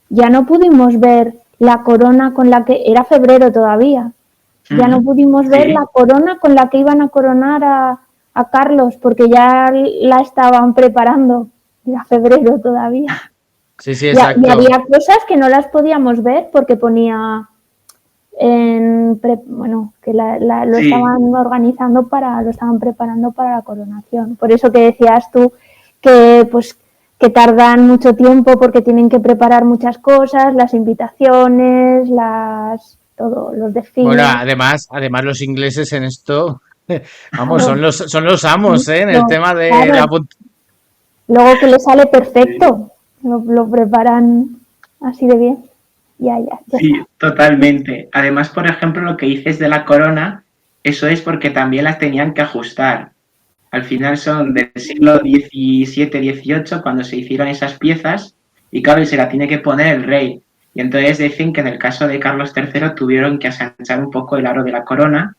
ya no pudimos ver la corona con la que era febrero todavía. Ya no pudimos ver la Sí, corona con la que iban a coronar a Carlos, porque ya la estaban preparando. Era febrero todavía. sí, sí, Y exacto. había cosas que no las podíamos ver porque ponía bueno, que lo sí. estaban organizando lo estaban preparando para la coronación. Por eso que decías tú que pues que tardan mucho tiempo porque tienen que preparar muchas cosas, las invitaciones, todo, los Bueno, desfiles. además los ingleses en esto, vamos, son los amos, ¿eh? En el tema de la... Claro, luego que le sale perfecto, lo preparan así de bien. Ya Sí, está. totalmente. Además, por ejemplo, lo que dices de la corona, eso es porque también las tenían que ajustar. Al final son del siglo XVII, XVIII cuando se hicieron esas piezas y claro, y se la tiene que poner el rey. Y entonces dicen que en el caso de Carlos III tuvieron que asanchar un poco el aro de la corona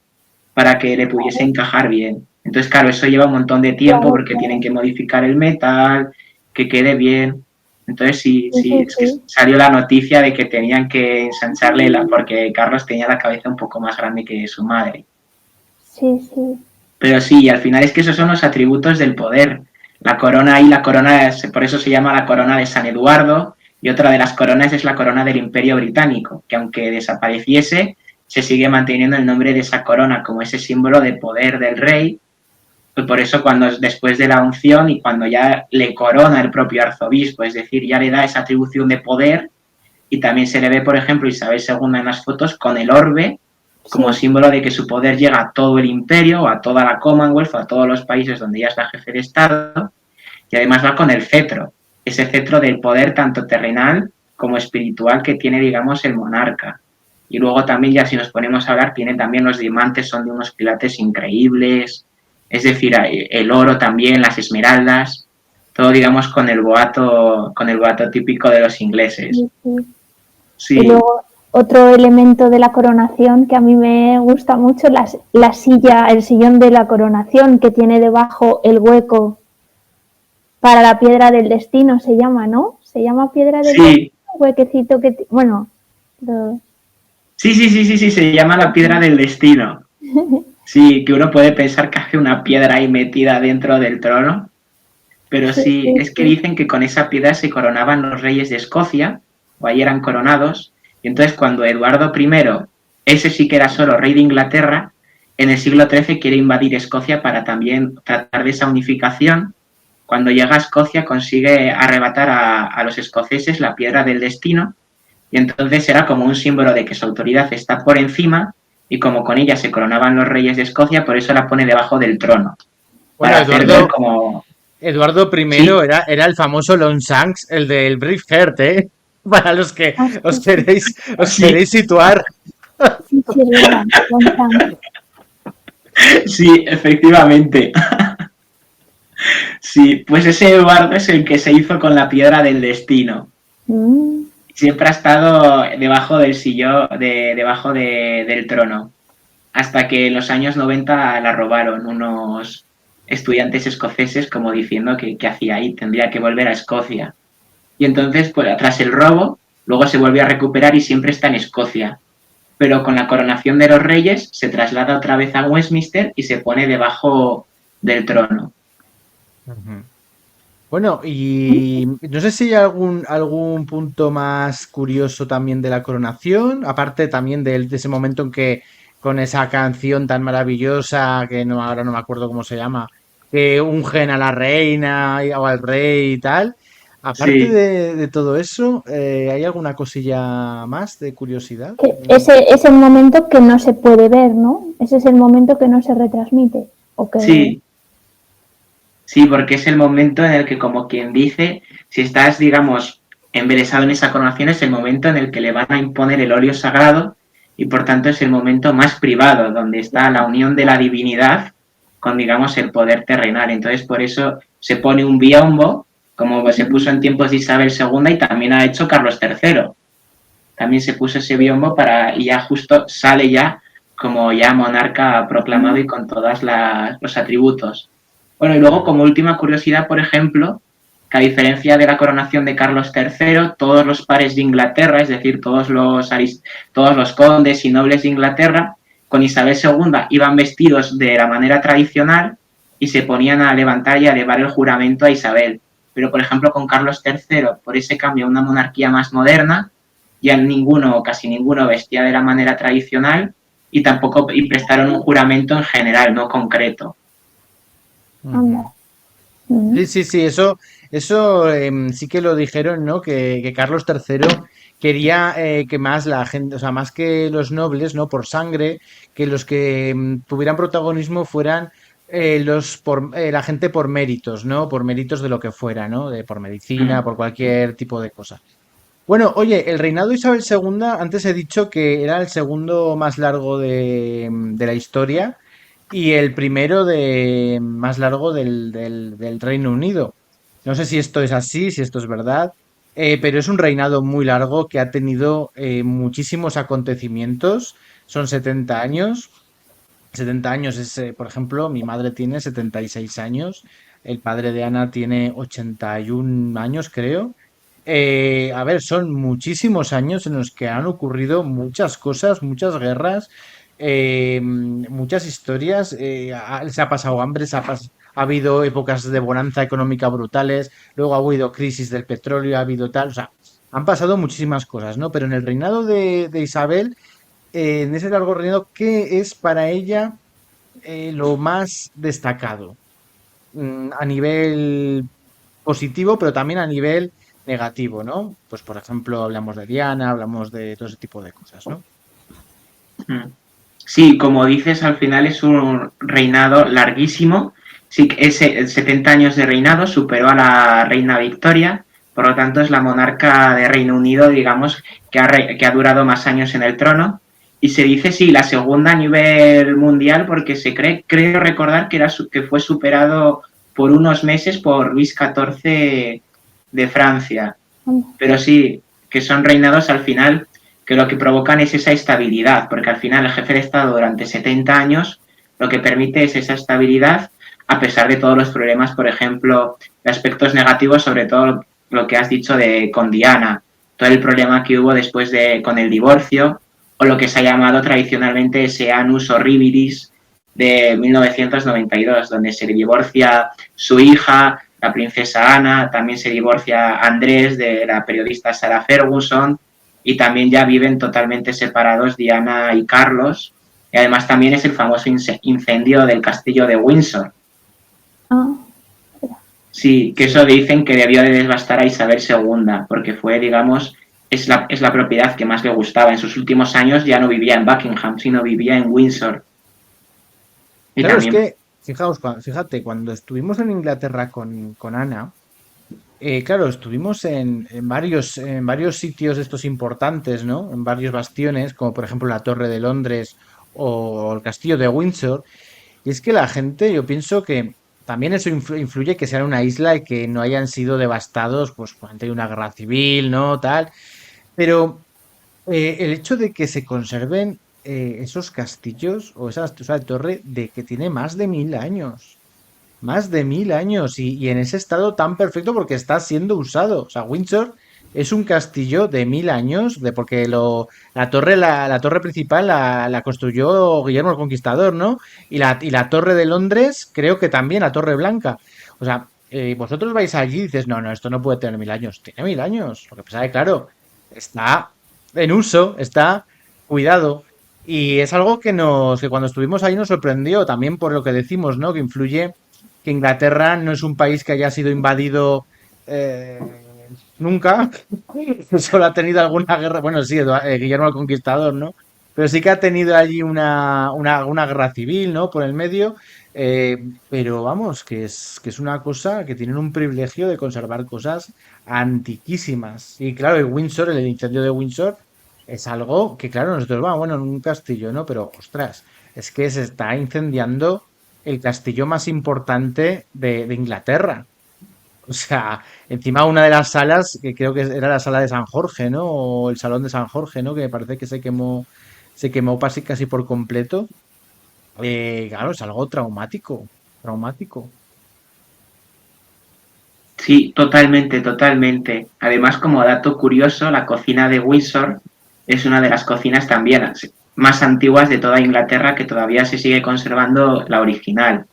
para que le pudiese encajar bien. Entonces, claro, eso lleva un montón de tiempo Claro, porque tienen claro. que modificar el metal, que quede bien. Entonces, sí, Sí, sí, sí, es que sí. salió la noticia de que tenían que ensancharle porque Carlos tenía la cabeza un poco más grande que su madre. Sí, sí. Pero sí, al final es que esos son los atributos del poder. La corona y la corona, por eso se llama la corona de San Eduardo, y otra de las coronas es la corona del Imperio Británico, que aunque desapareciese, se sigue manteniendo el nombre de esa corona como ese símbolo de poder del rey. Y por eso cuando después de la unción y cuando ya le corona el propio arzobispo, es decir, ya le da esa atribución de poder, y también se le ve, por ejemplo, Isabel II en las fotos con el orbe como Sí, símbolo de que su poder llega a todo el imperio, a toda la Commonwealth, a todos los países donde ella es la jefe de Estado, y además va con el cetro, ese cetro del poder tanto terrenal como espiritual que tiene, digamos, el monarca. Y luego también, ya si nos ponemos a hablar, tiene también los diamantes, son de unos quilates increíbles, es decir, el oro también, las esmeraldas, todo, digamos, con el boato típico de los ingleses. sí, sí. Y Sí, luego otro elemento de la coronación que a mí me gusta mucho, la silla, el sillón de la coronación que tiene debajo el hueco para la piedra del destino, se llama, ¿no? Se llama piedra del destino, sí, huequecito bueno, lo- sí, sí, sí, sí, sí, se llama la piedra del destino. Sí, que uno puede pensar que hace una piedra ahí metida dentro del trono, pero sí, sí, sí, es que sí, dicen que con esa piedra se coronaban los reyes de Escocia, o ahí eran coronados, y entonces cuando Eduardo I, ese sí que era solo rey de Inglaterra, en el siglo XIII quiere invadir Escocia para también tratar de esa unificación. Cuando llega a Escocia consigue arrebatar a los escoceses la piedra del destino, y entonces era como un símbolo de que su autoridad está por encima, y como con ella se coronaban los reyes de Escocia, por eso la pone debajo del trono, Bueno, para hacer ver como... Eduardo I Sí, era el famoso Longshanks, el del Braveheart, ¿eh? Para los que ah, sí, sí, os sí, queréis situar. sí, sí, es verdad, Longchamp. sí, efectivamente. Sí, pues ese Eduardo es el que se hizo con la piedra del destino. Mm, Siempre ha estado debajo del sillón, del trono, hasta que en los años 90 la robaron unos estudiantes escoceses como diciendo que hacía ahí, tendría que volver a Escocia. Y entonces, pues tras el robo, luego se volvió a recuperar y siempre está en Escocia. Pero con la coronación de los reyes se traslada otra vez a Westminster y se pone debajo del trono. Ujú. Bueno, y no sé si hay algún punto más curioso también de la coronación, aparte también de ese momento en que con esa canción tan maravillosa, que no, ahora no me acuerdo cómo se llama, que ungen a la reina o al rey y tal. Aparte Sí, de todo eso, ¿hay alguna cosilla más de curiosidad? que ese es el momento que no se puede ver, ¿no? Ese es el momento que no se retransmite. O que, sí, sí, porque es el momento en el que, como quien dice, si estás, digamos, embelesado en esa coronación, es el momento en el que le van a imponer el óleo sagrado y por tanto es el momento más privado, donde está la unión de la divinidad con, digamos, el poder terrenal. Entonces, por eso se pone un biombo como se puso en tiempos de Isabel II y también ha hecho Carlos III. También se puso ese biombo y ya justo sale ya como ya monarca proclamado y con todos los atributos. Bueno, y luego como última curiosidad, por ejemplo, que a diferencia de la coronación de Carlos III, todos los pares de Inglaterra, es decir, todos los condes y nobles de Inglaterra, con Isabel II iban vestidos de la manera tradicional y se ponían a levantar y a elevar el juramento a Isabel. Pero, por ejemplo, con Carlos III, por ese cambio a una monarquía más moderna, ya casi ninguno vestía de la manera tradicional y prestaron un juramento en general, no concreto. Anda. Sí, eso sí que lo dijeron, ¿no? Que Carlos III quería que más la gente, o sea, más que los nobles, ¿no? Por sangre, que los que tuvieran protagonismo fueran la gente por méritos, ¿no? Por méritos de lo que fuera, ¿no? Por medicina, por cualquier tipo de cosa. Bueno, oye, el reinado de Isabel II, antes he dicho que era el segundo más largo de la historia y el primero más largo del Reino Unido. No sé si esto es así, si esto es verdad, pero es un reinado muy largo que ha tenido muchísimos acontecimientos. Son 70 años. 70 años es, por ejemplo, mi madre tiene 76 años, el padre de Ana tiene 81 años, creo. A ver, son muchísimos años en los que han ocurrido muchas cosas, muchas guerras, muchas historias. Se ha pasado hambre, ha habido épocas de bonanza económica brutales, luego ha habido crisis del petróleo, ha habido tal, o sea, han pasado muchísimas cosas, ¿no? Pero en el reinado de Isabel, en ese largo reinado, ¿qué es para ella lo más destacado? A nivel positivo, pero también a nivel negativo, ¿no? Pues por ejemplo, hablamos de Diana, hablamos de todo ese tipo de cosas, ¿no? Sí, como dices, al final es un reinado larguísimo. Sí, ese 70 años de reinado superó a la reina Victoria, por lo tanto es la monarca de Reino Unido, digamos, que ha durado más años en el trono. Y se dice, sí, la segunda a nivel mundial, porque creo recordar que fue superado por unos meses por Luis XIV de Francia. Pero sí, que son reinados al final que lo que provocan es esa estabilidad, porque al final el jefe de Estado durante 70 años lo que permite es esa estabilidad a pesar de todos los problemas, por ejemplo, de aspectos negativos, sobre todo lo que has dicho con Diana, todo el problema que hubo después con el divorcio, o lo que se ha llamado tradicionalmente ese annus horribilis de 1992, donde se divorcia su hija, la princesa Ana, también se divorcia Andrés de la periodista Sarah Ferguson, y también ya viven totalmente separados Diana y Carlos, y además también es el famoso incendio del castillo de Windsor. Sí, que eso dicen que debió de devastar a Isabel II, porque fue, digamos, es la propiedad que más le gustaba. En sus últimos años ya no vivía en Buckingham, sino vivía en Windsor. Y claro, también... es que, fíjate, cuando estuvimos en Inglaterra con Ana, claro, estuvimos en varios sitios de estos importantes, ¿no? En varios bastiones, como por ejemplo la Torre de Londres o el Castillo de Windsor. Y es que la gente, yo pienso que también eso influye que sean una isla y que no hayan sido devastados, pues, ante una guerra civil, ¿no? Tal. Pero el hecho de que se conserven esos castillos o esa torre de que tiene más de 1000 años. Más de 1000 años y en ese estado tan perfecto porque está siendo usado. O sea, Windsor es un castillo de 1000 años, porque la torre principal la construyó Guillermo el Conquistador, ¿no? Y la torre de Londres, creo que también, la Torre Blanca. O sea, vosotros vais allí y dices, no, esto no puede tener 1000 años. Tiene 1000 años. Lo que pasa es que, claro, está en uso, está cuidado. Y es algo que cuando estuvimos ahí nos sorprendió, también por lo que decimos, ¿no? Que influye que Inglaterra no es un país que haya sido invadido nunca, solo ha tenido alguna guerra, bueno, sí, Guillermo el Conquistador, ¿no? Pero sí que ha tenido allí una guerra civil, ¿no? Por el medio, pero vamos, que es una cosa que tienen un privilegio de conservar cosas antiquísimas. Y claro, el incendio de Windsor es algo que, claro, nosotros vamos, bueno, en un castillo, ¿no? Pero, ostras, es que se está incendiando el castillo más importante de Inglaterra. O sea, encima una de las salas, que creo que era la sala de San Jorge, ¿no? O el salón de San Jorge, ¿no? Que me parece que se quemó casi por completo. Claro, es algo traumático, traumático. Sí, totalmente, totalmente. Además, como dato curioso, la cocina de Windsor es una de las cocinas también más antiguas de toda Inglaterra que todavía se sigue conservando la original.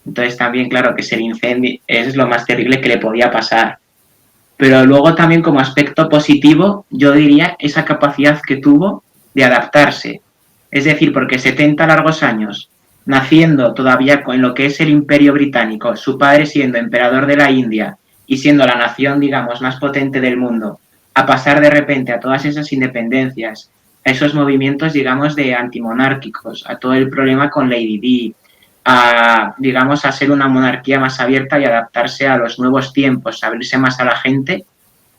Entonces también, claro, que se le incendie es lo más terrible que le podía pasar. Pero luego también como aspecto positivo, yo diría esa capacidad que tuvo de adaptarse. Es decir, porque 70 largos años naciendo todavía en lo que es el Imperio Británico, su padre siendo emperador de la India y siendo la nación, digamos, más potente del mundo, a pasar de repente a todas esas independencias, a esos movimientos, digamos, de antimonárquicos, a todo el problema con Lady Di, a, digamos, a ser una monarquía más abierta y adaptarse a los nuevos tiempos, abrirse más a la gente,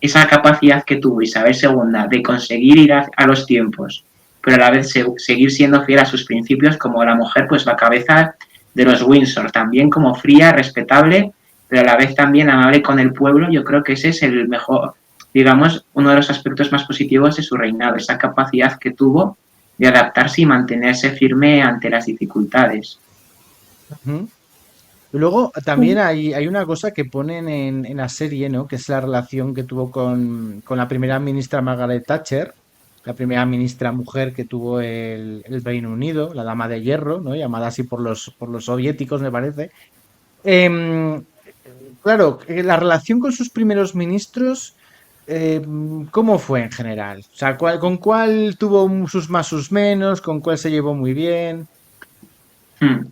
esa capacidad que tuvo Isabel II de conseguir ir a los tiempos, pero a la vez seguir siendo fiel a sus principios, como la mujer, pues la cabeza de los Windsor, también como fría, respetable, pero a la vez también amable con el pueblo, yo creo que ese es el mejor, digamos, uno de los aspectos más positivos de su reinado, esa capacidad que tuvo de adaptarse y mantenerse firme ante las dificultades. Ujú. Y luego también Sí. hay una cosa que ponen en la serie, ¿no? Que es la relación que tuvo con la primera ministra Margaret Thatcher, la primera ministra mujer que tuvo el Reino Unido, la Dama de Hierro, ¿no? Llamada así por los soviéticos, me parece. Em, claro, la relación con sus primeros ministros, ¿cómo fue en general? O sea, ¿con cuál tuvo sus más, sus menos? ¿Con cuál se llevó muy bien? Hmm.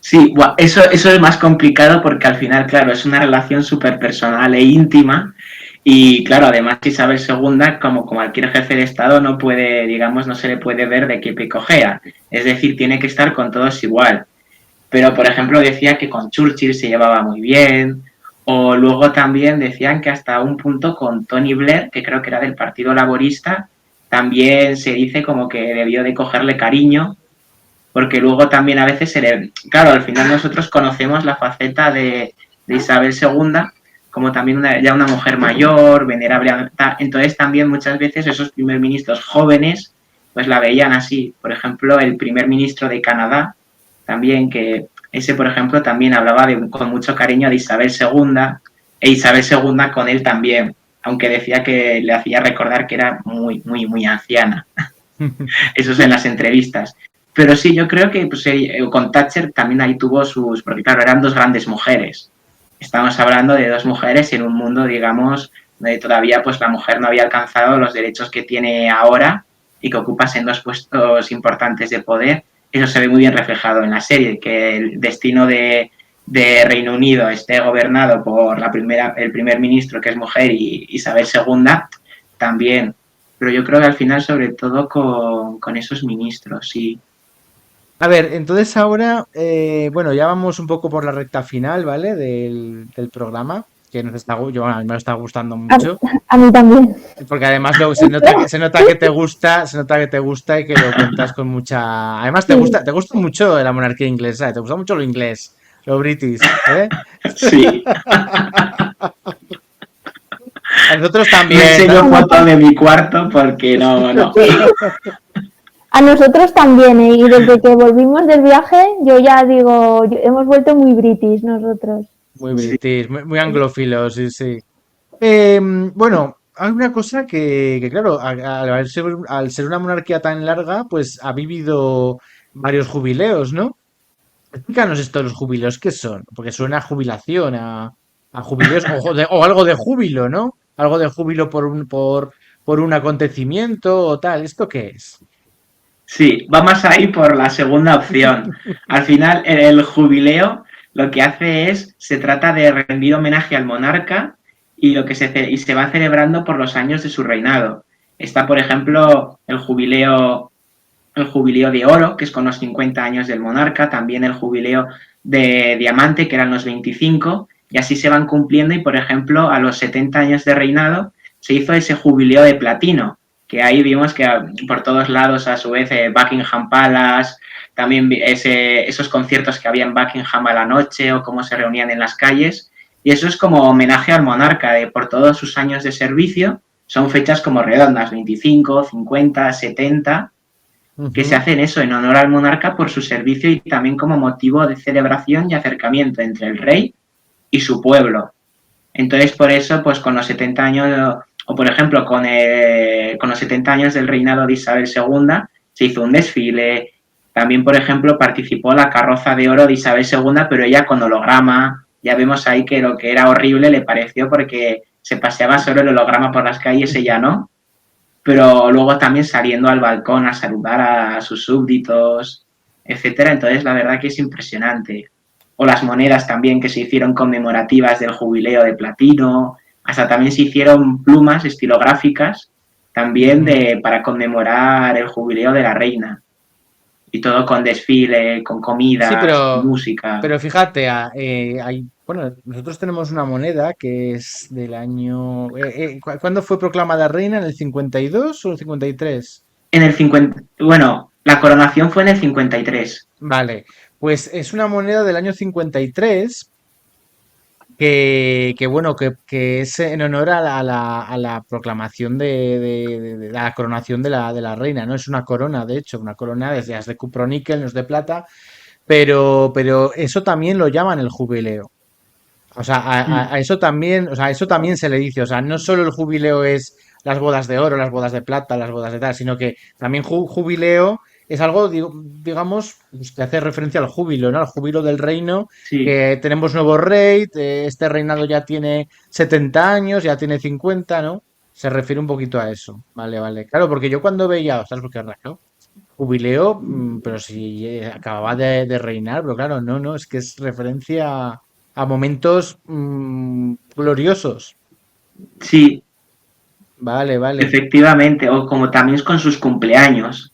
Sí, eso es más complicado porque al final, claro, es una relación súper personal e íntima y claro, además Isabel II, como cualquier jefe de Estado, no puede, digamos, no se le puede ver de qué pie cojea. Es decir, tiene que estar con todos igual. Pero, por ejemplo, decía que con Churchill se llevaba muy bien, o luego también decían que hasta un punto con Tony Blair, que creo que era del Partido Laborista, también se dice como que debió de cogerle cariño porque luego también a veces se le... Claro, al final nosotros conocemos la faceta de Isabel II como también ya una mujer mayor, venerable, entonces también muchas veces esos primer ministros jóvenes pues la veían así. Por ejemplo, el primer ministro de Canadá, también que ese, por ejemplo, también hablaba con mucho cariño de Isabel II e Isabel II con él también, aunque decía que le hacía recordar que era muy, muy, muy anciana. Eso es en las entrevistas. Pero sí, yo creo que pues, con Thatcher también ahí tuvo sus... Porque claro, eran dos grandes mujeres. Estamos hablando de dos mujeres en un mundo, digamos, donde todavía pues la mujer no había alcanzado los derechos que tiene ahora y que ocupa en dos puestos importantes de poder. Eso se ve muy bien reflejado en la serie, que el destino de Reino Unido esté gobernado por el primer ministro, que es mujer, y Isabel II, también. Pero yo creo que al final, sobre todo con esos ministros, sí. A ver, entonces ahora, bueno, ya vamos un poco por la recta final, ¿vale? Del programa, que nos está, yo, a mí me está gustando A, mucho, a mí también. porque además luego se nota que te gusta, se nota que te gusta y que lo cuentas con mucha... Además Sí. te gusta mucho la monarquía inglesa, te gusta mucho lo inglés, lo british, ¿eh? Sí. A nosotros No también, enseño ¿no? foto de mi cuarto porque no, no. A nosotros también, ¿eh? Y desde que volvimos del viaje, yo ya digo, hemos vuelto muy british nosotros. Muy Sí. british, muy anglófilos, sí, sí. Bueno, hay una cosa que, claro, al ser una monarquía tan larga, pues ha vivido varios jubileos, ¿no? Explícanos esto de los jubileos, ¿qué son? Porque suena a jubilación, a jubileos, o algo de júbilo, ¿no? Algo de júbilo por un acontecimiento o tal. ¿Esto qué es? Sí, vamos a ir por la segunda opción. Al final, el jubileo lo que hace es, se trata de rendir homenaje al monarca y, y se va celebrando por los años de su reinado. Está, por ejemplo, el jubileo de oro, que es con los 50 años del monarca, también el jubileo de diamante, que eran los 25, y así se van cumpliendo y, por ejemplo, a los 70 años de reinado se hizo ese jubileo de platino, que ahí vimos que por todos lados, a su vez, Buckingham Palace, también esos conciertos que había en Buckingham a la noche o cómo se reunían en las calles, Y eso es como homenaje al monarca por todos sus años de servicio. Son fechas como redondas, 25, 50, 70, que se hacen eso en honor al monarca por su servicio y también como motivo de celebración y acercamiento entre el rey y su pueblo. Entonces, por eso, pues con los 70 años, o por ejemplo, con los 70 años del reinado de Isabel II, se hizo un desfile. También, por ejemplo, participó la carroza de oro de Isabel II, pero ella con holograma. Ya vemos ahí que lo que era horrible le pareció porque se paseaba solo el holograma por las calles, ella no. Pero luego también saliendo al balcón a saludar a sus súbditos, etcétera. Entonces, la verdad que es impresionante. O las monedas también que se hicieron conmemorativas del jubileo de platino, hasta también se hicieron plumas estilográficas también para conmemorar el jubileo de la reina. Y todo con desfile, con Sí, comidas, con música. pero fíjate, bueno, nosotros tenemos una moneda que es del año... ¿cuándo fue proclamada reina? ¿En el 52 o el 53? En el 50, bueno, la coronación fue en el 53. Vale, pues es una moneda del año 53 bueno, que es en honor a la proclamación de la coronación de la reina, ¿no? Es una corona, de hecho, una corona desde es de cuproníquel, no es de plata, pero eso también lo llaman el jubileo. O sea, a eso también, o sea, eso también se le dice, o sea, no solo el jubileo es las bodas de oro, las bodas de plata, las bodas de tal, sino que también jubileo es algo, digamos, pues, que hace referencia al júbilo, ¿no? Al júbilo del reino, Sí, que tenemos nuevo rey, este reinado ya tiene 70 años, ya tiene 50, ¿no? Se refiere un poquito a eso. Vale, vale. Claro, porque yo cuando veía, ¿sabes por qué raro? Jubileo, pero si acababa de reinar, pero claro, no, es que es referencia a momentos gloriosos. sí, Vale, vale. efectivamente. O como también con sus cumpleaños.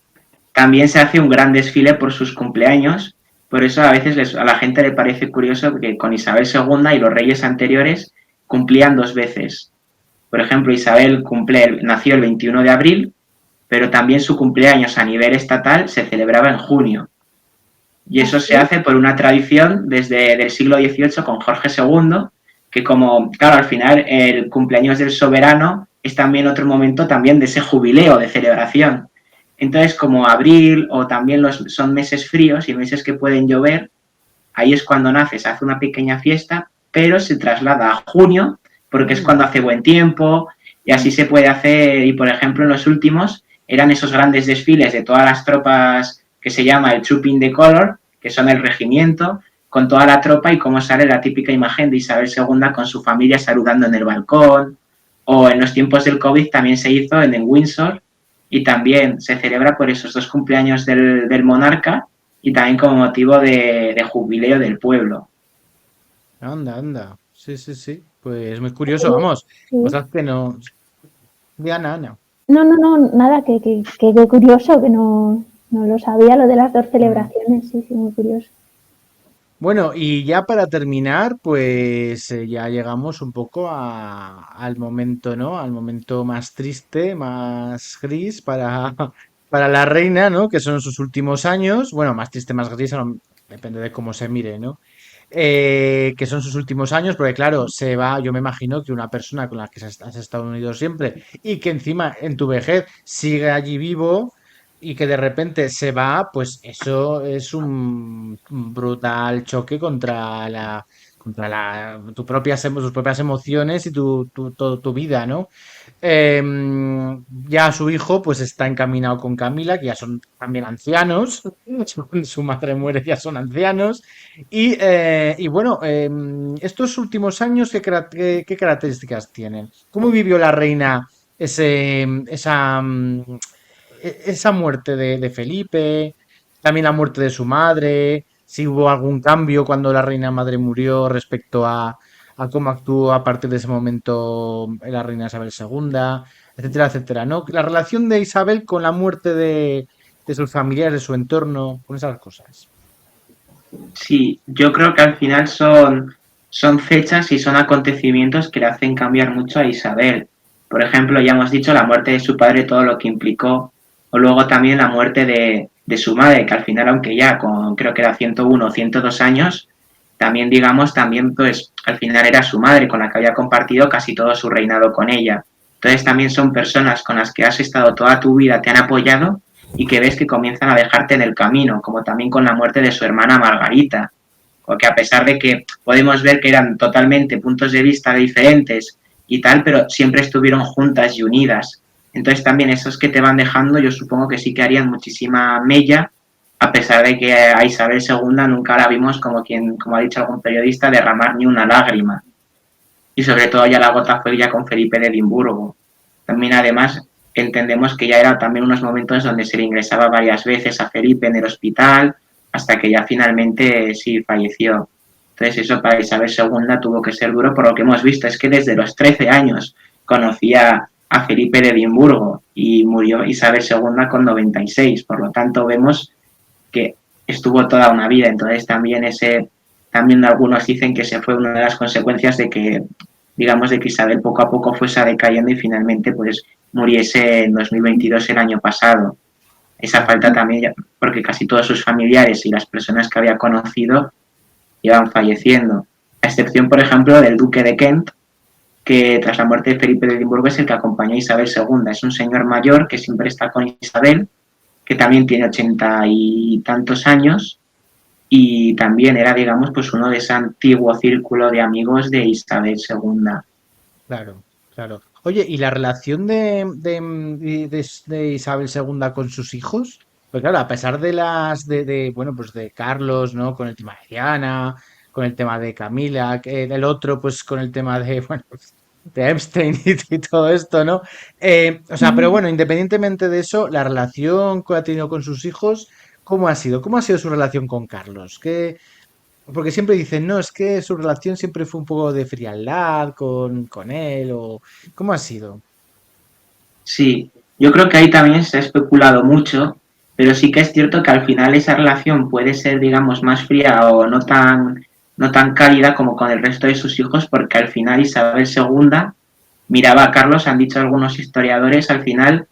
También se hace un gran desfile por sus cumpleaños. Por eso a veces a la gente le parece curioso que con Isabel II y los reyes anteriores cumplían 2 veces. Por ejemplo, Isabel nació el 21 de abril, pero también su cumpleaños a nivel estatal se celebraba en junio. Y eso se hace por una tradición desde el siglo XVIII con Jorge II, que como, claro, al final el cumpleaños del soberano es también otro momento también de ese jubileo, de celebración. Entonces, como abril o también son meses fríos y meses que pueden llover, ahí es cuando nace, se hace una pequeña fiesta, pero se traslada a junio porque es cuando hace buen tiempo y así se puede hacer. Y por ejemplo, en los últimos eran esos grandes desfiles de todas las tropas que se llama el Trooping de Color, que son el regimiento, con toda la tropa y cómo sale la típica imagen de Isabel II con su familia saludando en el balcón. O en los tiempos del COVID también se hizo en el Windsor y también se celebra por esos 2 cumpleaños del monarca y también como motivo de jubileo del pueblo. Anda, anda. Sí, sí, sí. Pues muy curioso, vamos. Sí. Cosas que no. Diana, Ana. No, nada, que curioso, que no lo sabía, lo de las dos Mm. celebraciones, sí, sí, muy curioso. Bueno, y ya para terminar, pues ya llegamos un poco al momento, ¿no? Al momento más triste, más gris para la reina, ¿no? Que son sus últimos años. Bueno, más triste, más gris, depende de cómo se mire, ¿no? Que son sus últimos años, porque claro, se va, yo me imagino que una persona con la que has estado unido siempre y que encima en tu vejez sigue allí vivo y que de repente se va, pues eso es un brutal choque tus propias emociones y tu vida, ¿no? Ya su hijo pues está encaminado con Camila, que ya son también ancianos, su madre muere, ya son ancianos, y bueno, estos últimos años, ¿qué características tienen? ¿Cómo vivió la reina esa muerte de Felipe, también la muerte de su madre, si hubo algún cambio cuando la reina madre murió respecto a cómo actuó a partir de ese momento la reina Isabel II, etcétera, etcétera, ¿no? La relación de Isabel con la muerte de sus familiares, de su entorno, con esas cosas. Sí, yo creo que al final son fechas y son acontecimientos que le hacen cambiar mucho a Isabel. Por ejemplo, ya hemos dicho la muerte de su padre, todo lo que implicó, o luego también la muerte de su madre, que al final, aunque ya con creo que era 101 o 102 años, también, digamos, también pues al final era su madre con la que había compartido casi todo su reinado con ella. Entonces también son personas con las que has estado toda tu vida, te han apoyado y que ves que comienzan a dejarte en el camino, como también con la muerte de su hermana Margarita, porque a pesar de que podemos ver que eran totalmente puntos de vista diferentes y tal, pero siempre estuvieron juntas y unidas. Entonces también esos que te van dejando, yo supongo que sí que harían muchísima mella, a pesar de que a Isabel II nunca la vimos como quien, como ha dicho algún periodista, derramar ni una lágrima. Y sobre todo ya la gota fue ya con Felipe de Edimburgo. También además entendemos que ya era también unos momentos donde se le ingresaba varias veces a Felipe en el hospital, hasta que ya finalmente sí falleció. Entonces eso para Isabel II tuvo que ser duro, por lo que hemos visto, es que desde los 13 años conocía a Felipe de Edimburgo y murió Isabel II con 96, por lo tanto vemos que estuvo toda una vida, entonces también algunos dicen que ese fue una de las consecuencias de que, digamos, de que Isabel poco a poco fuese decayendo y finalmente pues muriese en 2022 el año pasado. Esa falta también, porque casi todos sus familiares y las personas que había conocido iban falleciendo, a excepción, por ejemplo, del duque de Kent, que tras la muerte de Felipe de Edimburgo es el que acompañó a Isabel II. Es un señor mayor que siempre está con Isabel, que también tiene 80 y tantos años, y también era, digamos, pues uno de ese antiguo círculo de amigos de Isabel II. Claro, claro. Oye, ¿y la relación de Isabel II con sus hijos? Pues claro, a pesar de bueno, pues de Carlos, ¿no? Con el tema de Diana, con el tema de Camila, que el otro, pues con el tema de, bueno, pues, de Epstein y todo esto, ¿no? O sea, pero bueno, independientemente de eso, la relación que ha tenido con sus hijos, ¿cómo ha sido? ¿Cómo ha sido su relación con Carlos? Porque siempre dicen, no, es que su relación siempre fue un poco de frialdad con él, o ¿cómo ha sido? Sí, yo creo que ahí también se ha especulado mucho, pero sí que es cierto que al final esa relación puede ser, digamos, más fría o no tan cálida como con el resto de sus hijos, porque al final Isabel II miraba a Carlos, han dicho algunos historiadores, al final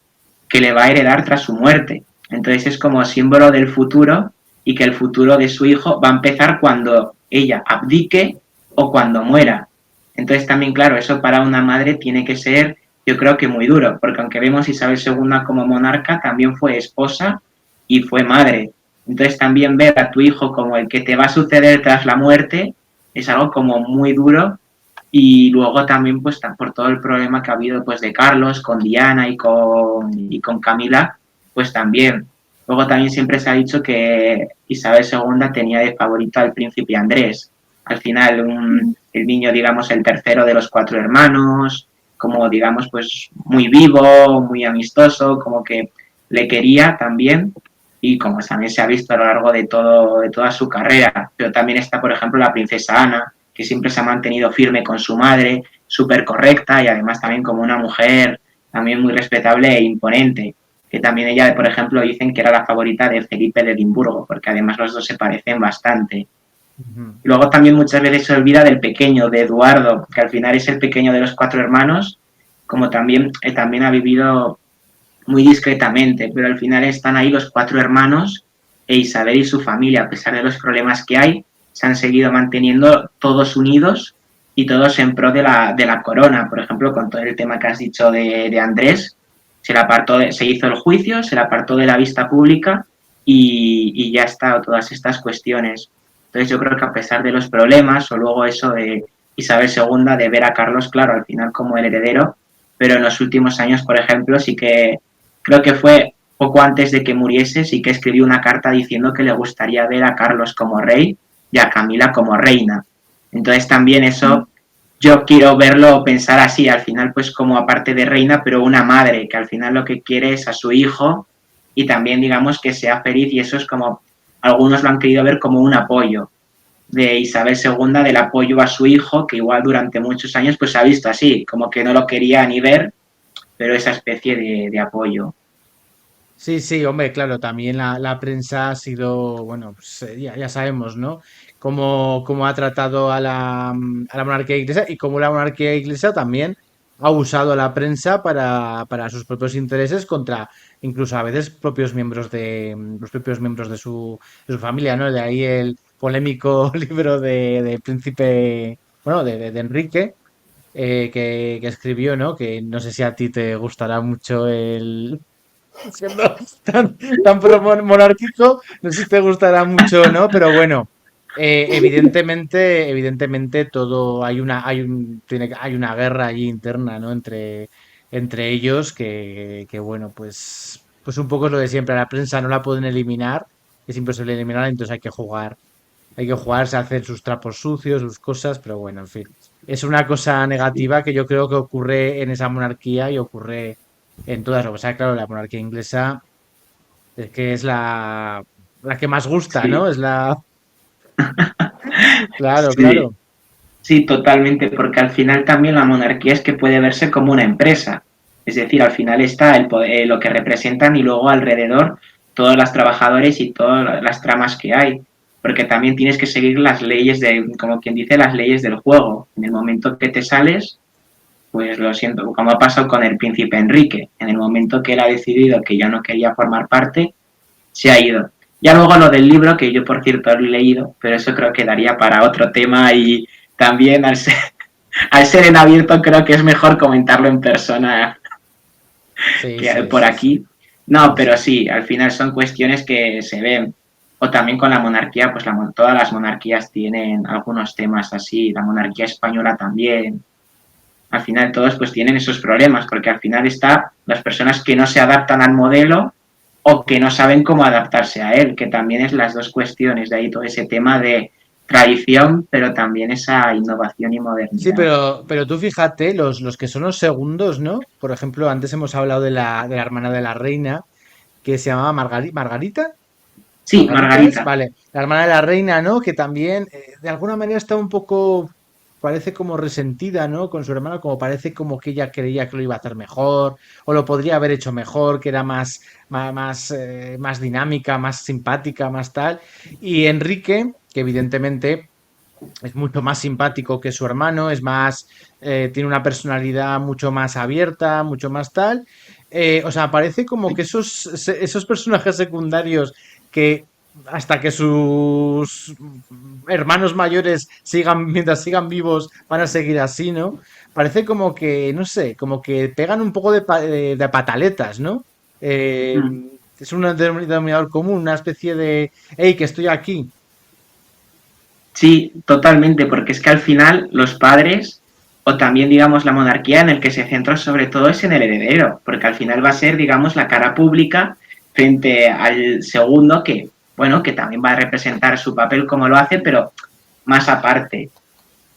que le va a heredar tras su muerte. Entonces es como símbolo del futuro y que el futuro de su hijo va a empezar cuando ella abdique o cuando muera. Entonces también, claro, eso para una madre tiene que ser, yo creo que muy duro, porque aunque vemos Isabel II como monarca, también fue esposa y fue madre. Entonces también ver a tu hijo como el que te va a suceder tras la muerte es algo como muy duro, y luego también pues por todo el problema que ha habido pues de Carlos con Diana y con Camila, pues también. Luego también siempre se ha dicho que Isabel II tenía de favorito al príncipe Andrés. Al final el niño, digamos, el tercero de los cuatro hermanos, como digamos pues muy vivo, muy amistoso, como que le quería también, y como también se ha visto a lo largo de toda su carrera. Pero también está, por ejemplo, la princesa Ana, que siempre se ha mantenido firme con su madre, súper correcta y además también como una mujer también muy respetable e imponente, que también ella, por ejemplo, dicen que era la favorita de Felipe de Edimburgo, porque además los dos se parecen bastante. Ujú. Luego también muchas veces se olvida del pequeño, de Eduardo, que al final es el pequeño de los cuatro hermanos, como también ha vivido muy discretamente, pero al final están ahí los cuatro hermanos e Isabel y su familia, a pesar de los problemas que hay, se han seguido manteniendo todos unidos y todos en pro de la corona. Por ejemplo, con todo el tema que has dicho de Andrés, se hizo el juicio, se le apartó de la vista pública y ya está, todas estas cuestiones. Entonces yo creo que a pesar de los problemas, o luego eso de Isabel II, de ver a Carlos, claro, al final como el heredero, pero en los últimos años, por ejemplo, sí que creo que fue poco antes de que muriese, sí que escribió una carta diciendo que le gustaría ver a Carlos como rey y a Camila como reina. Entonces también eso yo quiero verlo, pensar así, al final pues como aparte de reina, pero una madre, que al final lo que quiere es a su hijo y también digamos que sea feliz, y eso es como, algunos lo han querido ver como un apoyo de Isabel II, del apoyo a su hijo, que igual durante muchos años pues se ha visto así, como que no lo quería ni ver, pero esa especie de apoyo. Sí, sí, hombre, claro, también la prensa ha sido, bueno, pues, ya sabemos, ¿no? Cómo ha tratado a la monarquía inglesa y cómo la monarquía inglesa también ha usado a la prensa para sus propios intereses contra incluso a veces propios miembros los propios miembros de su familia, ¿no? De ahí polémico libro de Príncipe, bueno, de Enrique, que escribió, ¿no? Que no sé si a ti te gustará mucho siendo tan monárquico, no sé si te gustará mucho o no, pero bueno, evidentemente todo, hay una guerra allí interna, ¿no? Entre ellos bueno, pues un poco es lo de siempre, a la prensa no la pueden eliminar, es imposible eliminarla, entonces hay que jugarse a hacer sus trapos sucios, sus cosas, pero bueno, en fin. Es una cosa Sí, negativa que yo creo que ocurre en esa monarquía y ocurre en todas. Lo que pasa es que, claro, la monarquía inglesa es que es la que más gusta, sí, ¿no? Es la... Claro, sí, claro. sí, totalmente, porque al final también la monarquía es que puede verse como una empresa. Es decir, al final está lo que representan y luego alrededor todos los trabajadores y todas las tramas que hay. Porque también tienes que seguir las leyes como quien dice, las leyes del juego. En el momento que te sales, pues lo siento, como ha pasado con el príncipe Enrique. En el momento que él ha decidido que ya no quería formar parte, se ha ido. Ya luego lo del libro, que yo por cierto lo he leído, pero eso creo que daría para otro tema y también al ser en abierto creo que es mejor comentarlo en persona Sí, que sí, por sí, sí. aquí. No, Sí, pero sí. sí, al final son cuestiones que se ven. O también con la monarquía, pues todas las monarquías tienen algunos temas así, la monarquía española también. Al final todos pues tienen esos problemas, porque al final está las personas que no se adaptan al modelo o que no saben cómo adaptarse a él, que también es las dos cuestiones, de ahí todo ese tema de tradición, pero también esa innovación y Sí, modernidad. pero tú fíjate, los que son los segundos, ¿no? Por ejemplo, antes hemos hablado de la hermana de la reina, que se llamaba Margarita. Sí, Margarita es, Margarita. vale, la hermana de la reina, ¿no? Que también de alguna manera está un poco, parece como resentida, ¿no? Con su hermana, como parece como que ella creía que lo iba a hacer mejor, o lo podría haber hecho mejor, que era más dinámica, más simpática, más tal. Y Enrique, que evidentemente es mucho más simpático que su hermano, tiene una personalidad mucho más abierta, mucho más tal. O sea, parece como que esos personajes secundarios que hasta que sus hermanos mayores mientras sigan vivos, van a seguir así, ¿no? Parece como que, no sé, como que pegan un poco de pataletas, ¿no? Eh, Mm. es un denominador común, una especie de, hey, que estoy aquí. Sí, totalmente, porque es que al final los padres, o también digamos la monarquía en el que se centra sobre todo es en el heredero, porque al final va a ser, digamos, la cara pública frente al segundo que, bueno, que también va a representar su papel como lo hace, pero más aparte.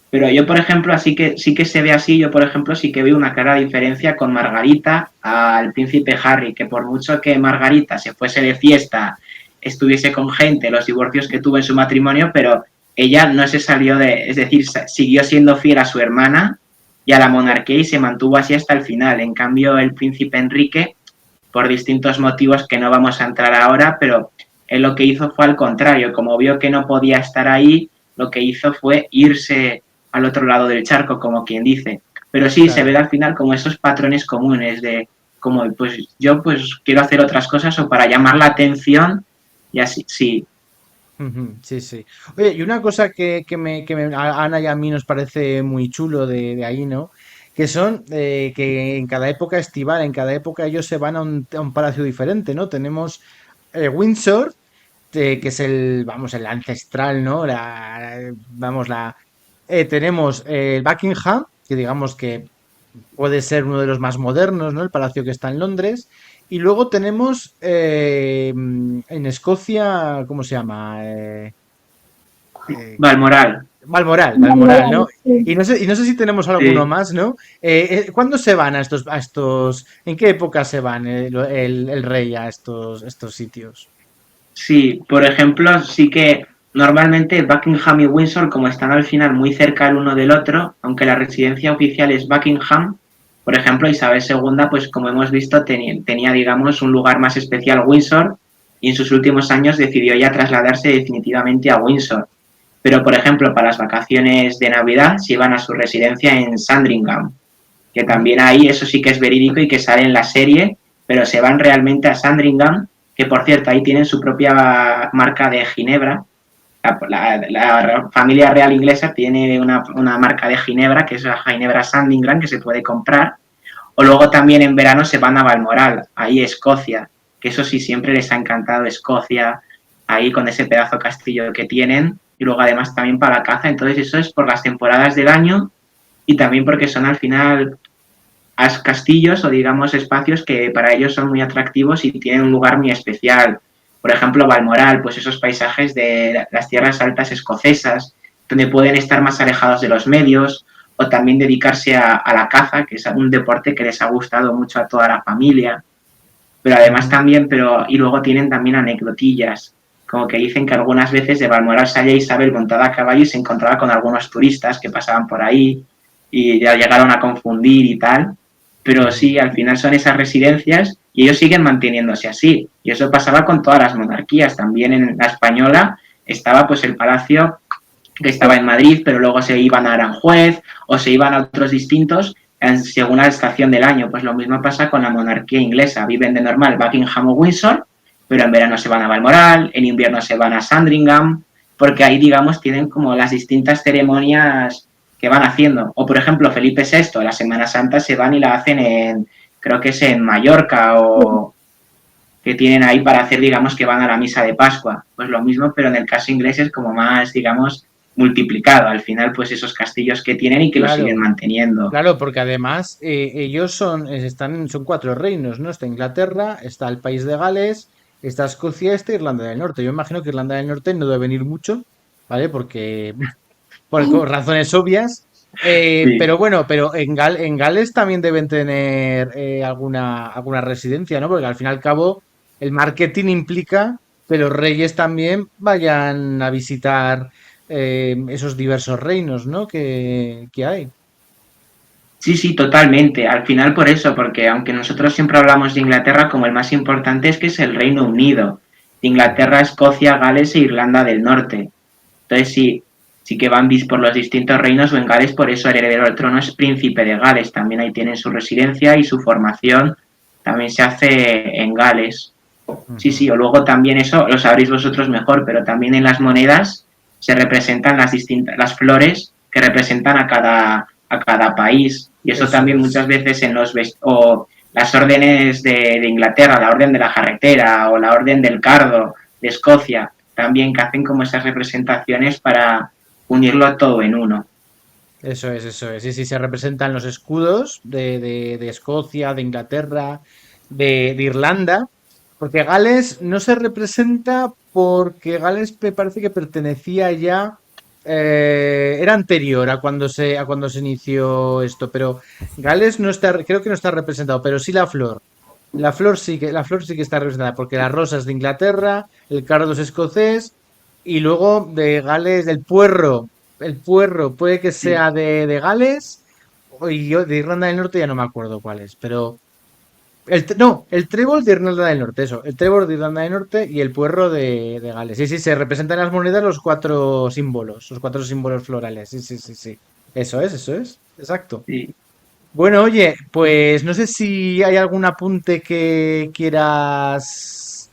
Pero yo, por ejemplo, así que sí que se ve así, yo, por ejemplo, sí que veo una clara diferencia con Margarita al príncipe Harry, que por mucho que Margarita se fuese de fiesta, estuviese con gente, los divorcios que tuvo en su matrimonio, pero ella no se salió es decir, siguió siendo fiel a su hermana y a la monarquía y se mantuvo así hasta el final. En cambio, el príncipe Enrique, por distintos motivos que no vamos a entrar ahora, pero él lo que hizo fue al contrario, como vio que no podía estar ahí, lo que hizo fue irse al otro lado del charco, como quien dice. Pero sí, se ve Claro. al final como esos patrones comunes de como pues yo pues quiero hacer otras cosas o para llamar la atención y así, sí, Ujú, sí, sí. Oye, y una cosa a Ana y a mí nos parece muy chulo de ahí, ¿no? Que son que en cada época estival, en cada época ellos se van a un palacio diferente, ¿no? Tenemos Windsor, que es vamos, el ancestral, ¿no? Tenemos el Buckingham, que digamos que puede ser uno de los más modernos, ¿no? El palacio que está en Londres. Y luego tenemos en Escocia, ¿cómo se llama? Eh, Balmoral, Balmoral, ¿no? Balmoral, sí. Y no sé si tenemos alguno sí. más, ¿no? ¿Cuándo se van en qué época se van el rey a estos sitios? Sí, por ejemplo, sí que normalmente Buckingham y Windsor, como están al final muy cerca el uno del otro, aunque la residencia oficial es Buckingham, por ejemplo, Isabel II, pues como hemos visto, tenía, digamos, un lugar más especial Windsor y en sus últimos años decidió ya trasladarse definitivamente a Windsor. Pero, por ejemplo, para las vacaciones de Navidad se iban a su residencia en Sandringham, que Ujú. también ahí eso sí que es verídico y que sale en la serie, pero se van realmente a Sandringham, que por cierto ahí tienen su propia marca de ginebra, La familia real inglesa tiene una marca de ginebra, que es la Ginebra Sandringham, que se puede comprar. O luego también en verano se van a Balmoral, ahí Escocia, que eso sí, siempre les ha encantado Escocia, ahí con ese pedazo castillo que tienen, y luego además también para la caza. Entonces eso es por las temporadas del año y también porque son al final castillos o digamos espacios que para ellos son muy atractivos y tienen un lugar muy especial. Por ejemplo, Balmoral, pues esos paisajes de las tierras altas escocesas, donde pueden estar más alejados de los medios, o también dedicarse a la caza, que es un deporte que les ha gustado mucho a toda la familia. Pero además también, y luego tienen también anecdotillas, como que dicen que algunas veces de Balmoral salía Isabel montada a caballo y se encontraba con algunos turistas que pasaban por ahí y ya llegaron a confundir y tal. Pero sí, al final son esas residencias y ellos siguen manteniéndose así. Y eso pasaba con todas las monarquías. También en la española estaba pues el palacio que estaba en Madrid, pero luego se iban a Aranjuez o se iban a otros distintos según la estación del año. Pues lo mismo pasa con la monarquía inglesa. Viven de normal Buckingham o Windsor, pero en verano se van a Balmoral, en invierno se van a Sandringham, porque ahí, digamos, tienen como las distintas ceremonias que van haciendo. O, por ejemplo, Felipe VI, la Semana Santa se van y la hacen creo que es en Mallorca o que tienen ahí para hacer, digamos, que van a la misa de Pascua. Pues lo mismo, pero en el caso inglés es como más, digamos, multiplicado. Al final, pues esos castillos que tienen y que lo siguen manteniendo. Claro, porque además ellos son 4 reinos, ¿no? Está Inglaterra, está el país de Gales, está Escocia, está Irlanda del Norte. Yo imagino que Irlanda del Norte no debe venir mucho, ¿vale? Porque por razones obvias. Sí. Pero bueno, pero en Gales también deben tener alguna residencia, ¿no? Porque al fin y al cabo el marketing implica que los reyes también vayan a visitar esos diversos reinos, ¿no? Que hay. Sí, sí, totalmente. Al final por eso, porque aunque nosotros siempre hablamos de Inglaterra como el más importante es que es el Reino Unido. Inglaterra, Escocia, Gales e Irlanda del Norte. Entonces sí que van por los distintos reinos o en Gales, por eso el heredero del trono es príncipe de Gales. También ahí tienen su residencia y su formación también se hace en Gales. Sí, sí, o luego también eso lo sabréis vosotros mejor, pero también en las monedas se representan las flores que representan a cada país. Y eso también muchas veces en o las órdenes de Inglaterra, la orden de la jarretera o la orden del cardo de Escocia, también que hacen como esas representaciones para unirlo todo en uno. Eso es, eso es. Sí, sí, se representan los escudos de Escocia, de Inglaterra, de Irlanda, porque Gales no se representa porque Gales me parece que pertenecía ya, era anterior a cuando se inició esto, pero Gales no está, creo que no está representado, pero sí la flor. La flor sí que está representada, porque la rosa es de Inglaterra, el cardo es escocés, y luego de Gales, el puerro puede que Sí. sea de Gales, y yo de Irlanda del Norte ya no me acuerdo cuál es, pero no, el trébol de Irlanda del Norte, eso, el trébol de Irlanda del Norte y el puerro de Gales. Sí, sí, se representan en las monedas los cuatro símbolos florales. Sí, sí, sí, sí. Eso es, exacto. Sí. Bueno, oye, pues no sé si hay algún apunte que quieras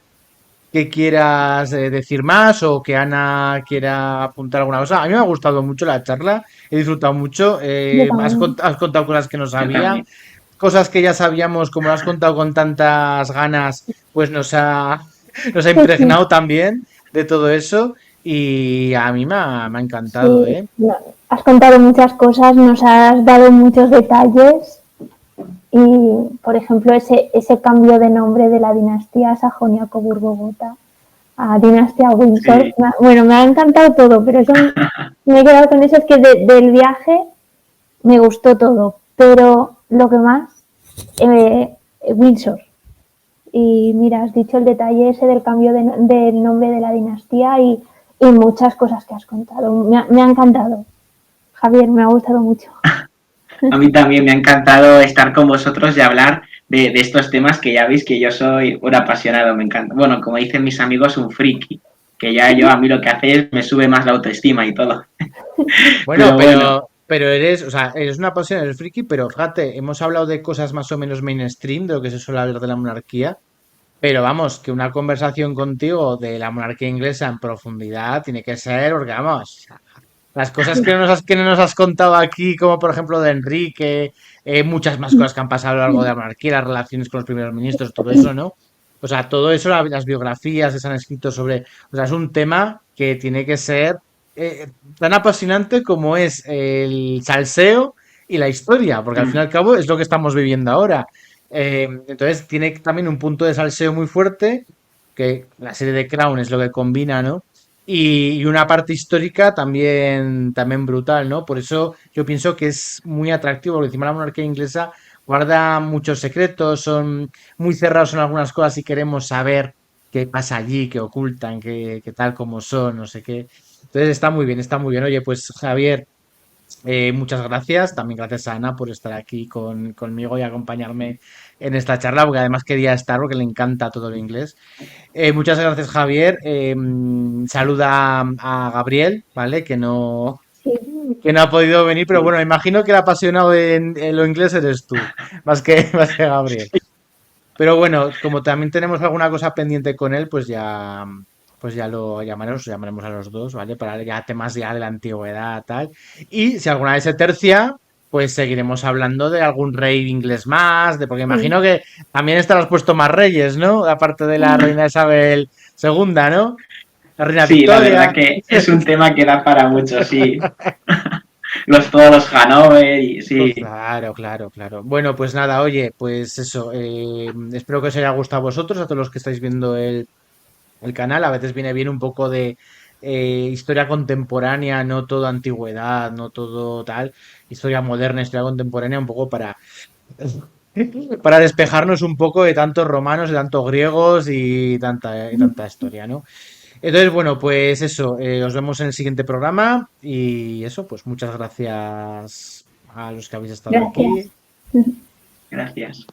decir más o que Ana quiera apuntar alguna cosa. A mí me ha gustado mucho la charla, he disfrutado mucho. Yo Has, también. has contado cosas que no Yo sabía, también. cosas que ya sabíamos, como lo has contado con tantas ganas, pues nos ha Pues sí, impregnado también de todo eso y a mí me ha encantado, sí, ¿eh? no, has contado muchas cosas, nos has dado muchos detalles y, por ejemplo, ese cambio de nombre de la dinastía Sajonia-Coburgo-Gotha a dinastía Windsor. Sí. Bueno, me ha encantado todo, pero eso me he quedado con eso, es que del viaje me gustó todo, pero lo que más, Windsor. Y mira, has dicho el detalle ese del cambio del nombre de la dinastía y muchas cosas que has contado. Me ha encantado. Javier, me ha gustado mucho. A mí también me ha encantado estar con vosotros y hablar de estos temas que ya veis que yo soy un apasionado, me encanta. Bueno, como dicen mis amigos, un friki, que ya yo a mí lo que hace es me sube más la autoestima y todo. Bueno, Pero bueno, pero eres, o sea, eres una pasión, eres friki, pero fíjate, hemos hablado de cosas más o menos mainstream, de lo que se suele hablar de la monarquía. Pero vamos, que una conversación contigo de la monarquía inglesa en profundidad tiene que ser, porque vamos, las cosas que no nos has contado aquí, como por ejemplo de Enrique, muchas más cosas que han pasado a lo largo de la monarquía, las relaciones con los primeros ministros, todo eso, ¿no? O sea, todo eso, las biografías que se han escrito sobre, o sea, es un tema que tiene que ser eh, tan apasionante como es el salseo y la historia, porque al fin y Mm. al cabo es lo que estamos viviendo ahora. Entonces tiene también un punto de salseo muy fuerte, que la serie de Crown es lo que combina, ¿no? Y una parte histórica también brutal, ¿no? Por eso yo pienso que es muy atractivo, porque encima la monarquía inglesa guarda muchos secretos, son muy cerrados en algunas cosas y queremos saber qué pasa allí, qué ocultan, qué tal como son, no sé qué. Entonces está muy bien, está muy bien. Oye, pues Javier, muchas gracias. También gracias a Ana por estar aquí conmigo y acompañarme en esta charla, porque además quería estar porque le encanta todo el inglés. Muchas gracias, Javier. Saluda a Gabriel, ¿vale? Sí, Que no ha podido venir, pero Sí. bueno, imagino que el apasionado en lo inglés eres tú, más que Gabriel. Pero bueno, como también tenemos alguna cosa pendiente con él, pues ya lo llamaremos a los dos, ¿vale? Para ya temas ya de la antigüedad, tal. Y si alguna vez se tercia, pues seguiremos hablando de algún rey inglés más, porque imagino sí. que también estarás puesto más reyes, ¿no? Aparte de la reina Isabel II, ¿no? La reina Sí, la verdad Victoria. que es un tema que da para mucho, sí. Todos los Hanover y Pues sí. claro, claro, claro. Bueno, pues nada, oye, pues eso. Espero que os haya gustado a vosotros, a todos los que estáis viendo el canal. A veces viene bien un poco de historia contemporánea, no todo antigüedad, no todo tal. Historia moderna, historia contemporánea, un poco para despejarnos un poco de tantos romanos, de tantos griegos y tanta historia, ¿no? Entonces, bueno, pues eso, os vemos en el siguiente programa y eso, pues muchas gracias a los que habéis estado aquí. Gracias. Gracias.